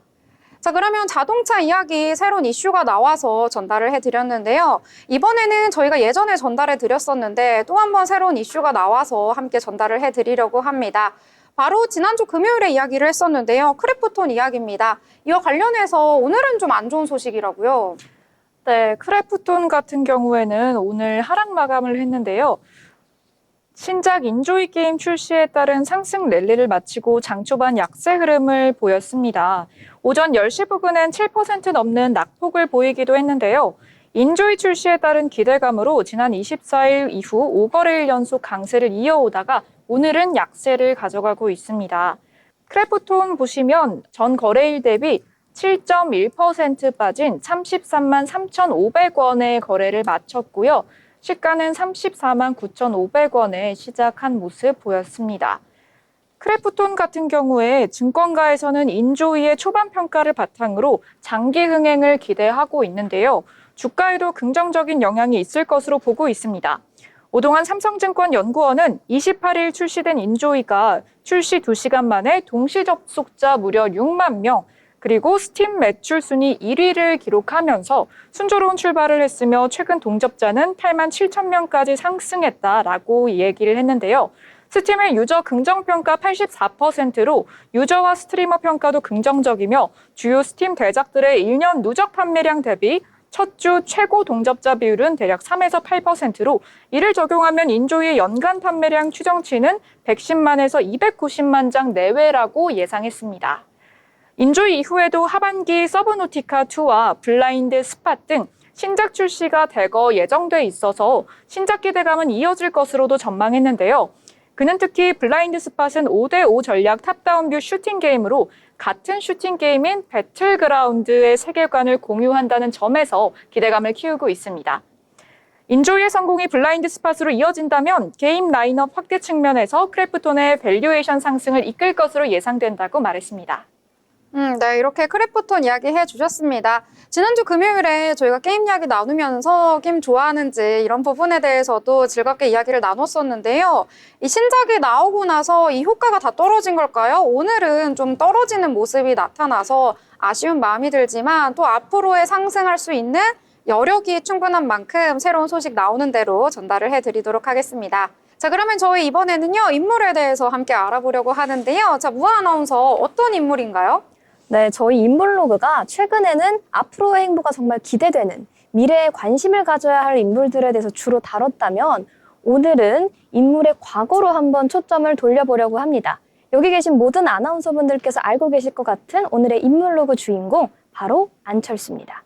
자, 그러면 자동차 이야기 새로운 이슈가 나와서 전달을 해드렸는데요. 이번에는 저희가 예전에 전달해 드렸었는데 또 한 번 새로운 이슈가 나와서 함께 전달을 해드리려고 합니다. 바로 지난주 금요일에 이야기를 했었는데요. 크래프톤 이야기입니다. 이와 관련해서 오늘은 좀 안 좋은 소식이라고요. 네, 크래프톤 같은 경우에는 오늘 하락 마감을 했는데요. 신작 인조이 게임 출시에 따른 상승 랠리를 마치고 장 초반 약세 흐름을 보였습니다. 오전 10시 부근엔 7% 넘는 낙폭을 보이기도 했는데요. 인조이 출시에 따른 기대감으로 지난 24일 이후 5거래일 연속 강세를 이어오다가 오늘은 약세를 가져가고 있습니다. 크래프톤 보시면 전 거래일 대비 7.1% 빠진 33만 3,500원의 거래를 마쳤고요. 시가는 34만 9,500원에 시작한 모습 보였습니다. 크래프톤 같은 경우에 증권가에서는 인조이의 초반 평가를 바탕으로 장기 흥행을 기대하고 있는데요. 주가에도 긍정적인 영향이 있을 것으로 보고 있습니다. 오동환 삼성증권 연구원은 28일 출시된 인조이가 출시 2시간 만에 동시 접속자 무려 6만 명, 그리고 스팀 매출 순위 1위를 기록하면서 순조로운 출발을 했으며 최근 동접자는 8만 7천 명까지 상승했다라고 얘기를 했는데요. 스팀의 유저 긍정평가 84%로 유저와 스트리머 평가도 긍정적이며 주요 스팀 대작들의 1년 누적 판매량 대비 첫 주 최고 동접자 비율은 대략 3에서 8%로 이를 적용하면 인조이의 연간 판매량 추정치는 110만에서 290만 장 내외라고 예상했습니다. 인조이 이후에도 하반기 서브노티카2와 블라인드 스팟 등 신작 출시가 대거 예정돼 있어서 신작 기대감은 이어질 것으로도 전망했는데요. 그는 특히 블라인드 스팟은 5대5 전략 탑다운 뷰 슈팅 게임으로 같은 슈팅 게임인 배틀그라운드의 세계관을 공유한다는 점에서 기대감을 키우고 있습니다. 인조이의 성공이 블라인드 스팟으로 이어진다면 게임 라인업 확대 측면에서 크래프톤의 밸류에이션 상승을 이끌 것으로 예상된다고 말했습니다. 네, 이렇게 크래프톤 이야기 해주셨습니다. 지난주 금요일에 저희가 게임 이야기 나누면서 게임 좋아하는지 이런 부분에 대해서도 즐겁게 이야기를 나눴었는데요. 이 신작이 나오고 나서 이 효과가 다 떨어진 걸까요? 오늘은 좀 떨어지는 모습이 나타나서 아쉬운 마음이 들지만 또 앞으로의 상승할 수 있는 여력이 충분한 만큼 새로운 소식 나오는 대로 전달을 해드리도록 하겠습니다. 자, 그러면 저희 이번에는요, 인물에 대해서 함께 알아보려고 하는데요. 자, 무아 아나운서 어떤 인물인가요? 네, 저희 인물로그가 최근에는 앞으로의 행보가 정말 기대되는 미래에 관심을 가져야 할 인물들에 대해서 주로 다뤘다면 오늘은 인물의 과거로 한번 초점을 돌려보려고 합니다. 여기 계신 모든 아나운서분들께서 알고 계실 것 같은 오늘의 인물로그 주인공, 바로 안철수입니다.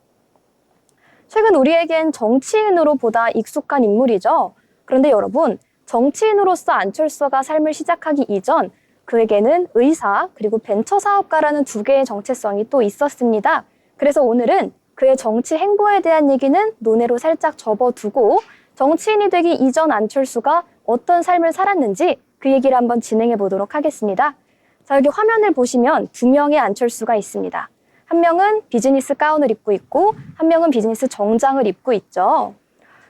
최근 우리에겐 정치인으로 보다 익숙한 인물이죠. 그런데 여러분, 정치인으로서 안철수가 삶을 시작하기 이전 그에게는 의사 그리고 벤처 사업가라는 두 개의 정체성이 또 있었습니다. 그래서 오늘은 그의 정치 행보에 대한 얘기는 논외로 살짝 접어두고 정치인이 되기 이전 안철수가 어떤 삶을 살았는지 그 얘기를 한번 진행해 보도록 하겠습니다. 자, 여기 화면을 보시면 두 명의 안철수가 있습니다. 한 명은 비즈니스 가운을 입고 있고 한 명은 비즈니스 정장을 입고 있죠.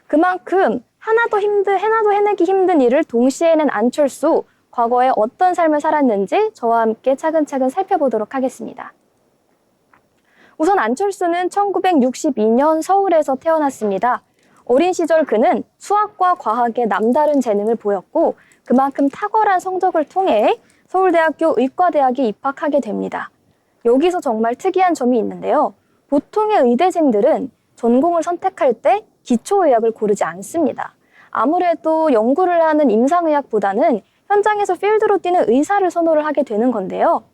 그만큼 하나도 해내기 힘든 일을 동시에 해낸 안철수, 과거에 어떤 삶을 살았는지 저와 함께 차근차근 살펴보도록 하겠습니다. 우선 안철수는 1962년 서울에서 태어났습니다. 어린 시절 그는 수학과 과학에 남다른 재능을 보였고 그만큼 탁월한 성적을 통해 서울대학교 의과대학에 입학하게 됩니다. 여기서 정말 특이한 점이 있는데요. 보통의 의대생들은 전공을 선택할 때 기초의학을 고르지 않습니다. 아무래도 연구를 하는 임상의학보다는 현장에서 필드로 뛰는 의사를 선호를 하게 되는 건데요.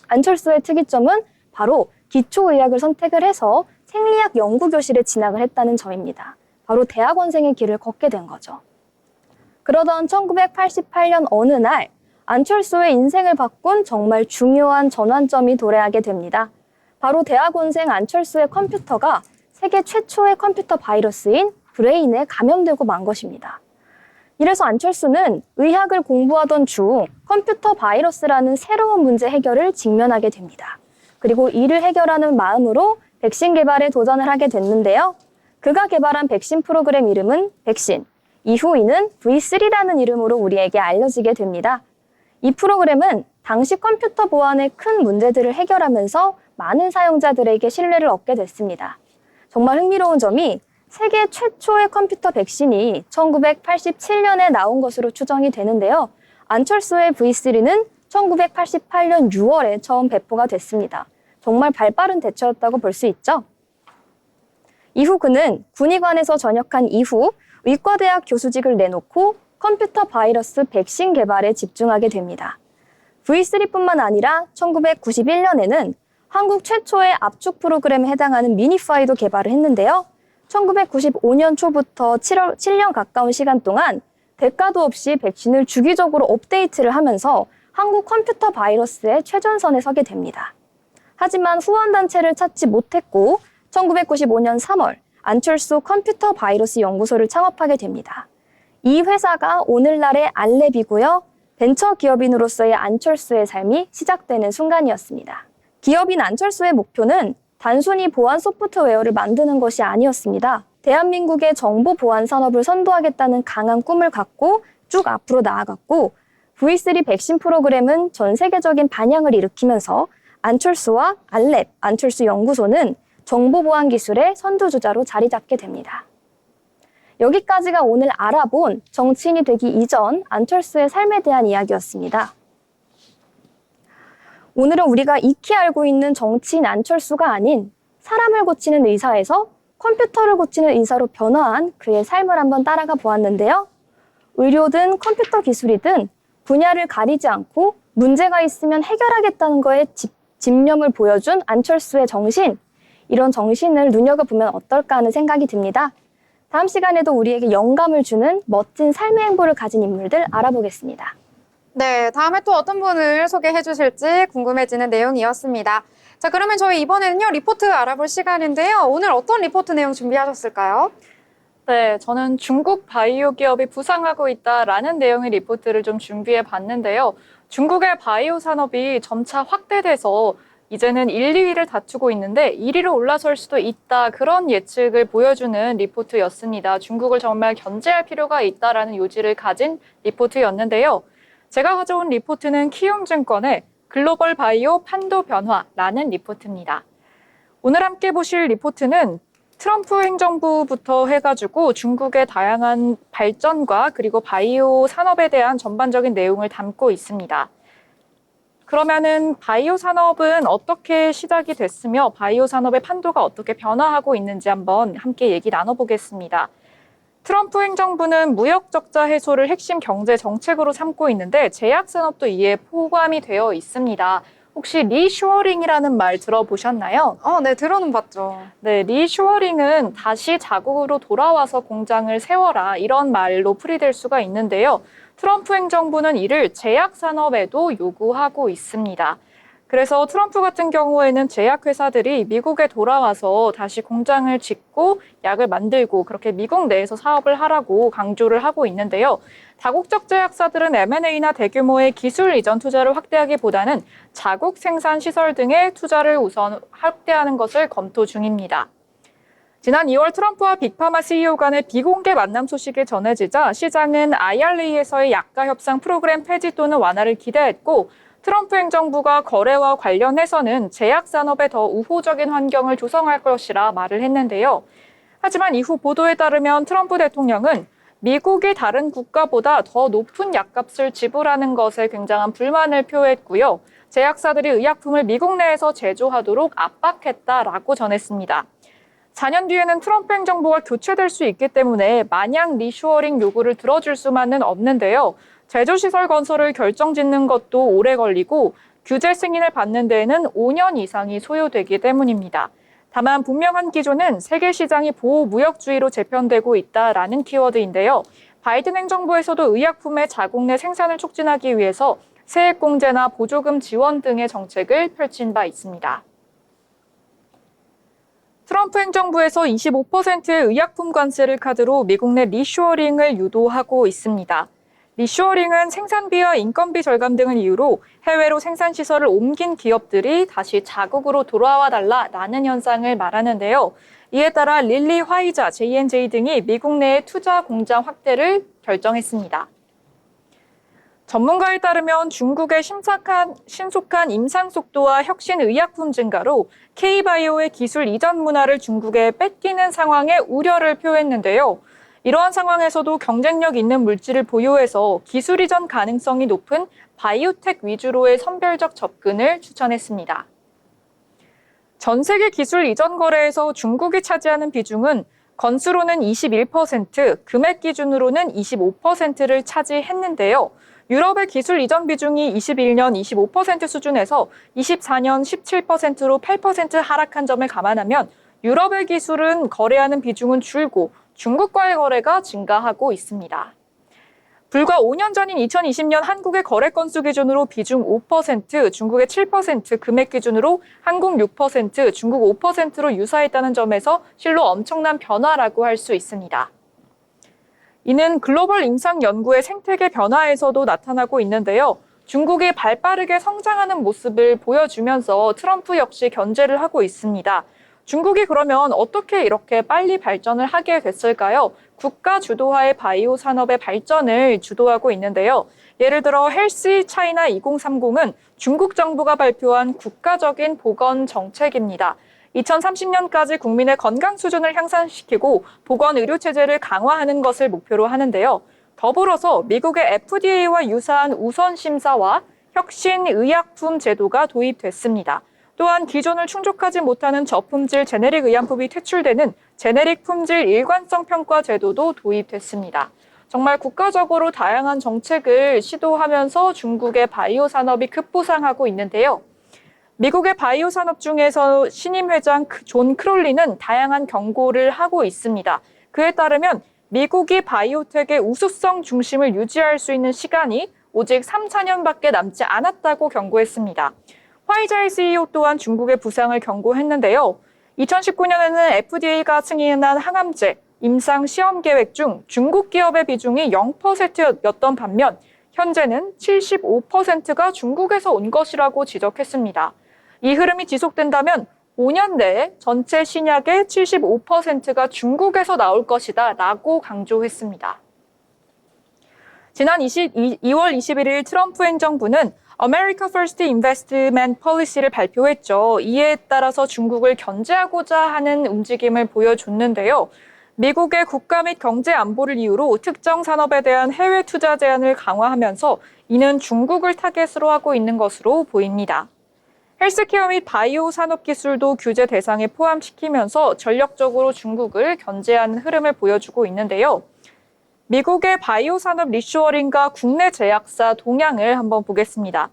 안철수의 특이점은 바로 기초의학을 선택을 해서 생리학 연구교실에 진학을 했다는 점입니다. 바로 대학원생의 길을 걷게 된 거죠. 그러던 1988년 어느 날 안철수의 인생을 바꾼 정말 중요한 전환점이 도래하게 됩니다. 바로 대학원생 안철수의 컴퓨터가 세계 최초의 컴퓨터 바이러스인 브레인에 감염되고 만 것입니다. 이래서 안철수는 의학을 공부하던 중 컴퓨터 바이러스라는 새로운 문제 해결을 직면하게 됩니다. 그리고 이를 해결하는 마음으로 백신 개발에 도전을 하게 됐는데요. 그가 개발한 백신 프로그램 이름은 백신, 이후 이는 V3라는 이름으로 우리에게 알려지게 됩니다. 이 프로그램은 당시 컴퓨터 보안의 큰 문제들을 해결하면서 많은 사용자들에게 신뢰를 얻게 됐습니다. 정말 흥미로운 점이 세계 최초의 컴퓨터 백신이 1987년에 나온 것으로 추정이 되는데요. 안철수의 V3는 1988년 6월에 처음 배포가 됐습니다. 정말 발빠른 대처였다고 볼 수 있죠. 이후 그는 군의관에서 전역한 이후 의과대학 교수직을 내놓고 컴퓨터 바이러스 백신 개발에 집중하게 됩니다. V3뿐만 아니라 1991년에는 한국 최초의 압축 프로그램에 해당하는 미니파이도 개발을 했는데요. 1995년 초부터 7년 가까운 시간 동안 대가도 없이 백신을 주기적으로 업데이트를 하면서 한국 컴퓨터 바이러스의 최전선에 서게 됩니다. 하지만 후원단체를 찾지 못했고 1995년 3월 안철수 컴퓨터 바이러스 연구소를 창업하게 됩니다. 이 회사가 오늘날의 알랩이고요. 벤처 기업인으로서의 안철수의 삶이 시작되는 순간이었습니다. 기업인 안철수의 목표는 단순히 보안 소프트웨어를 만드는 것이 아니었습니다. 대한민국의 정보 보안 산업을 선도하겠다는 강한 꿈을 갖고 쭉 앞으로 나아갔고 V3 백신 프로그램은 전 세계적인 반향을 일으키면서 안철수와 알랩, 안철수 연구소는 정보 보안 기술의 선두주자로 자리 잡게 됩니다. 여기까지가 오늘 알아본 정치인이 되기 이전 안철수의 삶에 대한 이야기였습니다. 오늘은 우리가 익히 알고 있는 정치인 안철수가 아닌 사람을 고치는 의사에서 컴퓨터를 고치는 의사로 변화한 그의 삶을 한번 따라가 보았는데요. 의료든 컴퓨터 기술이든 분야를 가리지 않고 문제가 있으면 해결하겠다는 거에 집념을 보여준 안철수의 정신, 이런 정신을 눈여겨보면 어떨까 하는 생각이 듭니다. 다음 시간에도 우리에게 영감을 주는 멋진 삶의 행보를 가진 인물들 알아보겠습니다. 네, 다음에 또 어떤 분을 소개해 주실지 궁금해지는 내용이었습니다. 자, 그러면 저희 이번에는요, 리포트 알아볼 시간인데요. 오늘 어떤 리포트 내용 준비하셨을까요? 네, 저는 중국 바이오 기업이 부상하고 있다라는 내용의 리포트를 좀 준비해 봤는데요. 중국의 바이오 산업이 점차 확대돼서 이제는 1, 2위를 다투고 있는데 1위로 올라설 수도 있다. 그런 예측을 보여주는 리포트였습니다. 중국을 정말 견제할 필요가 있다라는 요지를 가진 리포트였는데요. 제가 가져온 리포트는 키움증권의 글로벌 바이오 판도 변화라는 리포트입니다. 오늘 함께 보실 리포트는 트럼프 행정부부터 해가지고 중국의 다양한 발전과 그리고 바이오 산업에 대한 전반적인 내용을 담고 있습니다. 그러면은 바이오 산업은 어떻게 시작이 됐으며 바이오 산업의 판도가 어떻게 변화하고 있는지 한번 함께 얘기 나눠보겠습니다. 트럼프 행정부는 무역 적자 해소를 핵심 경제 정책으로 삼고 있는데 제약 산업도 이에 포함이 되어 있습니다. 혹시 리쇼어링이라는 말 들어보셨나요? 네, 들어는 봤죠. 네, 리쇼어링은 다시 자국으로 돌아와서 공장을 세워라 이런 말로 풀이될 수가 있는데요. 트럼프 행정부는 이를 제약 산업에도 요구하고 있습니다. 그래서 트럼프 같은 경우에는 제약회사들이 미국에 돌아와서 다시 공장을 짓고 약을 만들고 그렇게 미국 내에서 사업을 하라고 강조를 하고 있는데요. 다국적 제약사들은 M&A나 대규모의 기술 이전 투자를 확대하기보다는 자국 생산 시설 등의 투자를 우선 확대하는 것을 검토 중입니다. 지난 2월 트럼프와 빅파마 CEO 간의 비공개 만남 소식이 전해지자 시장은 IRA에서의 약가 협상 프로그램 폐지 또는 완화를 기대했고 트럼프 행정부가 거래와 관련해서는 제약 산업에 더 우호적인 환경을 조성할 것이라 말을 했는데요. 하지만 이후 보도에 따르면 트럼프 대통령은 미국이 다른 국가보다 더 높은 약값을 지불하는 것에 굉장한 불만을 표했고요. 제약사들이 의약품을 미국 내에서 제조하도록 압박했다라고 전했습니다. 4년 뒤에는 트럼프 행정부가 교체될 수 있기 때문에 마냥 리쇼어링 요구를 들어줄 수만은 없는데요. 제조시설 건설을 결정짓는 것도 오래 걸리고 규제 승인을 받는 데에는 5년 이상이 소요되기 때문입니다. 다만 분명한 기조는 세계 시장이 보호무역주의로 재편되고 있다라는 키워드인데요. 바이든 행정부에서도 의약품의 자국 내 생산을 촉진하기 위해서 세액공제나 보조금 지원 등의 정책을 펼친 바 있습니다. 트럼프 행정부에서 25%의 의약품 관세를 카드로 미국 내 리쇼어링을 유도하고 있습니다. 리쇼어링은 생산비와 인건비 절감 등을 이유로 해외로 생산시설을 옮긴 기업들이 다시 자국으로 돌아와 달라라는 현상을 말하는데요. 이에 따라 릴리, 화이자, J&J 등이 미국 내의 투자 공장 확대를 결정했습니다. 전문가에 따르면 중국의 신속한 임상 속도와 혁신 의약품 증가로 K-바이오의 기술 이전 문화를 중국에 뺏기는 상황에 우려를 표했는데요. 이러한 상황에서도 경쟁력 있는 물질을 보유해서 기술 이전 가능성이 높은 바이오텍 위주로의 선별적 접근을 추천했습니다. 전 세계 기술 이전 거래에서 중국이 차지하는 비중은 건수로는 21%, 금액 기준으로는 25%를 차지했는데요. 유럽의 기술 이전 비중이 21년 25% 수준에서 24년 17%로 8% 하락한 점을 감안하면 유럽의 기술은 거래하는 비중은 줄고 중국과의 거래가 증가하고 있습니다. 불과 5년 전인 2020년 한국의 거래 건수 기준으로 비중 5%, 중국의 7%, 금액 기준으로 한국 6%, 중국 5%로 유사했다는 점에서 실로 엄청난 변화라고 할 수 있습니다. 이는 글로벌 임상 연구의 생태계 변화에서도 나타나고 있는데요. 중국이 발빠르게 성장하는 모습을 보여주면서 트럼프 역시 견제를 하고 있습니다. 중국이 그러면 어떻게 이렇게 빨리 발전을 하게 됐을까요? 국가 주도화의 바이오 산업의 발전을 주도하고 있는데요. 예를 들어 헬시 차이나 2030은 중국 정부가 발표한 국가적인 보건 정책입니다. 2030년까지 국민의 건강 수준을 향상시키고 보건 의료 체제를 강화하는 것을 목표로 하는데요. 더불어서 미국의 FDA와 유사한 우선 심사와 혁신 의약품 제도가 도입됐습니다. 또한 기존을 충족하지 못하는 저품질 제네릭 의약품이 퇴출되는 제네릭 품질 일관성 평가 제도도 도입됐습니다. 정말 국가적으로 다양한 정책을 시도하면서 중국의 바이오 산업이 급부상하고 있는데요. 미국의 바이오 산업 중에서 신임 회장 존 크롤리는 다양한 경고를 하고 있습니다. 그에 따르면 미국이 바이오텍의 우수성 중심을 유지할 수 있는 시간이 오직 3, 4년밖에 남지 않았다고 경고했습니다. 화이자의 CEO 또한 중국의 부상을 경고했는데요. 2019년에는 FDA가 승인한 항암제, 임상 시험 계획 중 중국 기업의 비중이 0%였던 반면 현재는 75%가 중국에서 온 것이라고 지적했습니다. 이 흐름이 지속된다면 5년 내에 전체 신약의 75%가 중국에서 나올 것이다 라고 강조했습니다. 지난 2월 21일 트럼프 행정부는 America First Investment Policy를 발표했죠. 이에 따라서 중국을 견제하고자 하는 움직임을 보여줬는데요. 미국의 국가 및 경제 안보를 이유로 특정 산업에 대한 해외 투자 제한을 강화하면서 이는 중국을 타겟으로 하고 있는 것으로 보입니다. 헬스케어 및 바이오 산업 기술도 규제 대상에 포함시키면서 전력적으로 중국을 견제하는 흐름을 보여주고 있는데요. 미국의 바이오 산업 리쇼어링과 국내 제약사 동향을 한번 보겠습니다.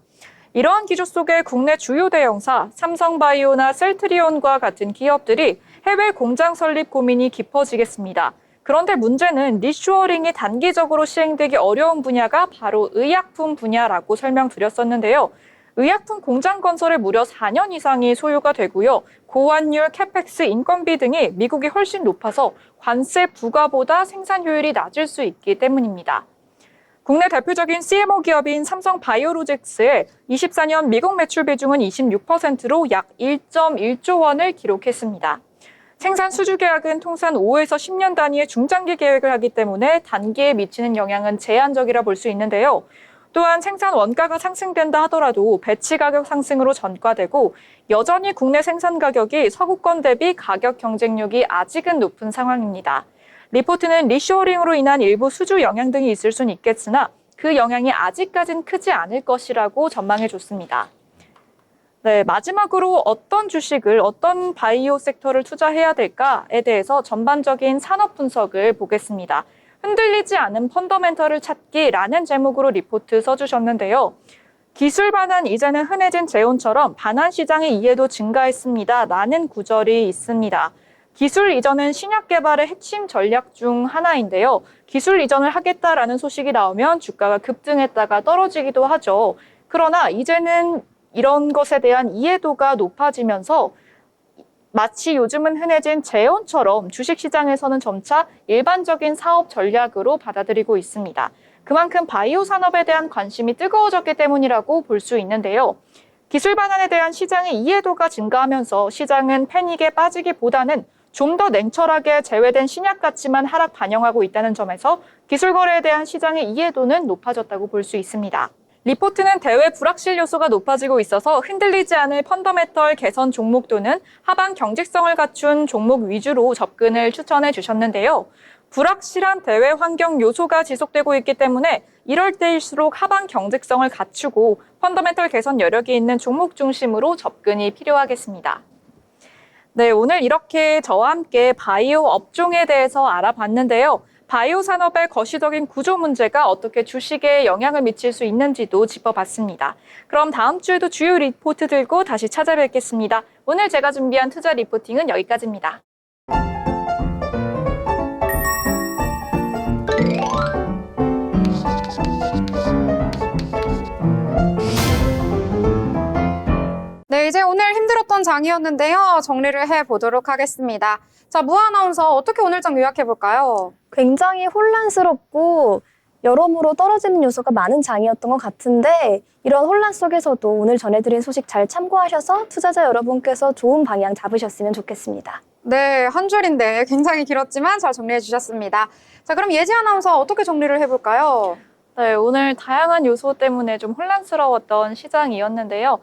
이러한 기조 속에 국내 주요 대형사 삼성바이오나 셀트리온과 같은 기업들이 해외 공장 설립 고민이 깊어지겠습니다. 그런데 문제는 리쇼어링이 단기적으로 시행되기 어려운 분야가 바로 의약품 분야라고 설명드렸었는데요. 의약품 공장 건설에 무려 4년 이상이 소요가 되고요. 고환율, 캐펙스, 인건비 등이 미국이 훨씬 높아서 관세 부과보다 생산 효율이 낮을 수 있기 때문입니다. 국내 대표적인 CMO 기업인 삼성바이오로직스의 24년 미국 매출 비중은 26%로 약 1.1조 원을 기록했습니다. 생산 수주 계약은 통산 5에서 10년 단위의 중장기 계획을 하기 때문에 단기에 미치는 영향은 제한적이라 볼 수 있는데요. 또한 생산 원가가 상승된다 하더라도 배치 가격 상승으로 전가되고 여전히 국내 생산 가격이 서구권 대비 가격 경쟁력이 아직은 높은 상황입니다. 리포트는 리쇼어링으로 인한 일부 수주 영향 등이 있을 수는 있겠으나 그 영향이 아직까진 크지 않을 것이라고 전망해줬습니다. 네, 마지막으로 어떤 주식을, 어떤 바이오 섹터를 투자해야 될까에 대해서 전반적인 산업 분석을 보겠습니다. 흔들리지 않은 펀더멘털을 찾기라는 제목으로 리포트 써주셨는데요. 기술 반환 이제는 흔해진 재혼처럼 반환 시장의 이해도 증가했습니다. 라는 구절이 있습니다. 기술 이전은 신약 개발의 핵심 전략 중 하나인데요. 기술 이전을 하겠다라는 소식이 나오면 주가가 급등했다가 떨어지기도 하죠. 그러나 이제는 이런 것에 대한 이해도가 높아지면서 마치 요즘은 흔해진 재혼처럼 주식시장에서는 점차 일반적인 사업 전략으로 받아들이고 있습니다. 그만큼 바이오 산업에 대한 관심이 뜨거워졌기 때문이라고 볼 수 있는데요. 기술 반환에 대한 시장의 이해도가 증가하면서 시장은 패닉에 빠지기보다는 좀 더 냉철하게 제외된 신약 가치만 하락 반영하고 있다는 점에서 기술 거래에 대한 시장의 이해도는 높아졌다고 볼 수 있습니다. 리포트는 대외 불확실 요소가 높아지고 있어서 흔들리지 않을 펀더멘털 개선 종목 또는 하방 경직성을 갖춘 종목 위주로 접근을 추천해 주셨는데요. 불확실한 대외 환경 요소가 지속되고 있기 때문에 이럴 때일수록 하방 경직성을 갖추고 펀더멘털 개선 여력이 있는 종목 중심으로 접근이 필요하겠습니다. 네, 오늘 이렇게 저와 함께 바이오 업종에 대해서 알아봤는데요. 바이오 산업의 거시적인 구조 문제가 어떻게 주식에 영향을 미칠 수 있는지도 짚어봤습니다. 그럼 다음 주에도 주요 리포트 들고 다시 찾아뵙겠습니다. 오늘 제가 준비한 투자 리포팅은 여기까지입니다. 네, 이제 오늘 힘들었던 장이었는데요. 정리를 해보도록 하겠습니다. 자, 무아 아나운서 어떻게 오늘 장 요약해볼까요? 굉장히 혼란스럽고 여러모로 떨어지는 요소가 많은 장이었던 것 같은데 이런 혼란 속에서도 오늘 전해드린 소식 잘 참고하셔서 투자자 여러분께서 좋은 방향 잡으셨으면 좋겠습니다. 네, 한 줄인데 굉장히 길었지만 잘 정리해 주셨습니다. 자, 그럼 예지 아나운서 어떻게 정리를 해볼까요? 네, 오늘 다양한 요소 때문에 좀 혼란스러웠던 시장이었는데요.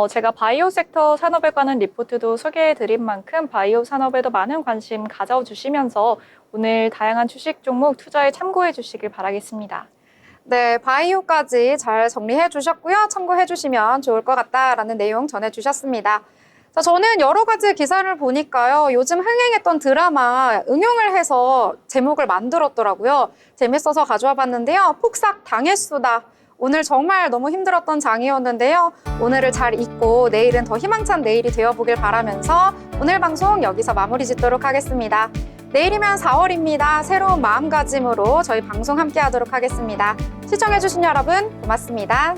제가 바이오 섹터 산업에 관한 리포트도 소개해드린 만큼 바이오 산업에도 많은 관심 가져주시면서 오늘 다양한 주식 종목 투자에 참고해 주시길 바라겠습니다. 네, 바이오까지 잘 정리해 주셨고요. 참고해 주시면 좋을 것 같다라는 내용 전해 주셨습니다. 자, 저는 여러 가지 기사를 보니까요. 요즘 흥행했던 드라마 응용을 해서 제목을 만들었더라고요. 재밌어서 가져와 봤는데요. 폭삭 당했수다. 오늘 정말 너무 힘들었던 장이었는데요. 오늘을 잘 잊고 내일은 더 희망찬 내일이 되어보길 바라면서 오늘 방송 여기서 마무리 짓도록 하겠습니다. 내일이면 4월입니다. 새로운 마음가짐으로 저희 방송 함께 하도록 하겠습니다. 시청해주신 여러분 고맙습니다.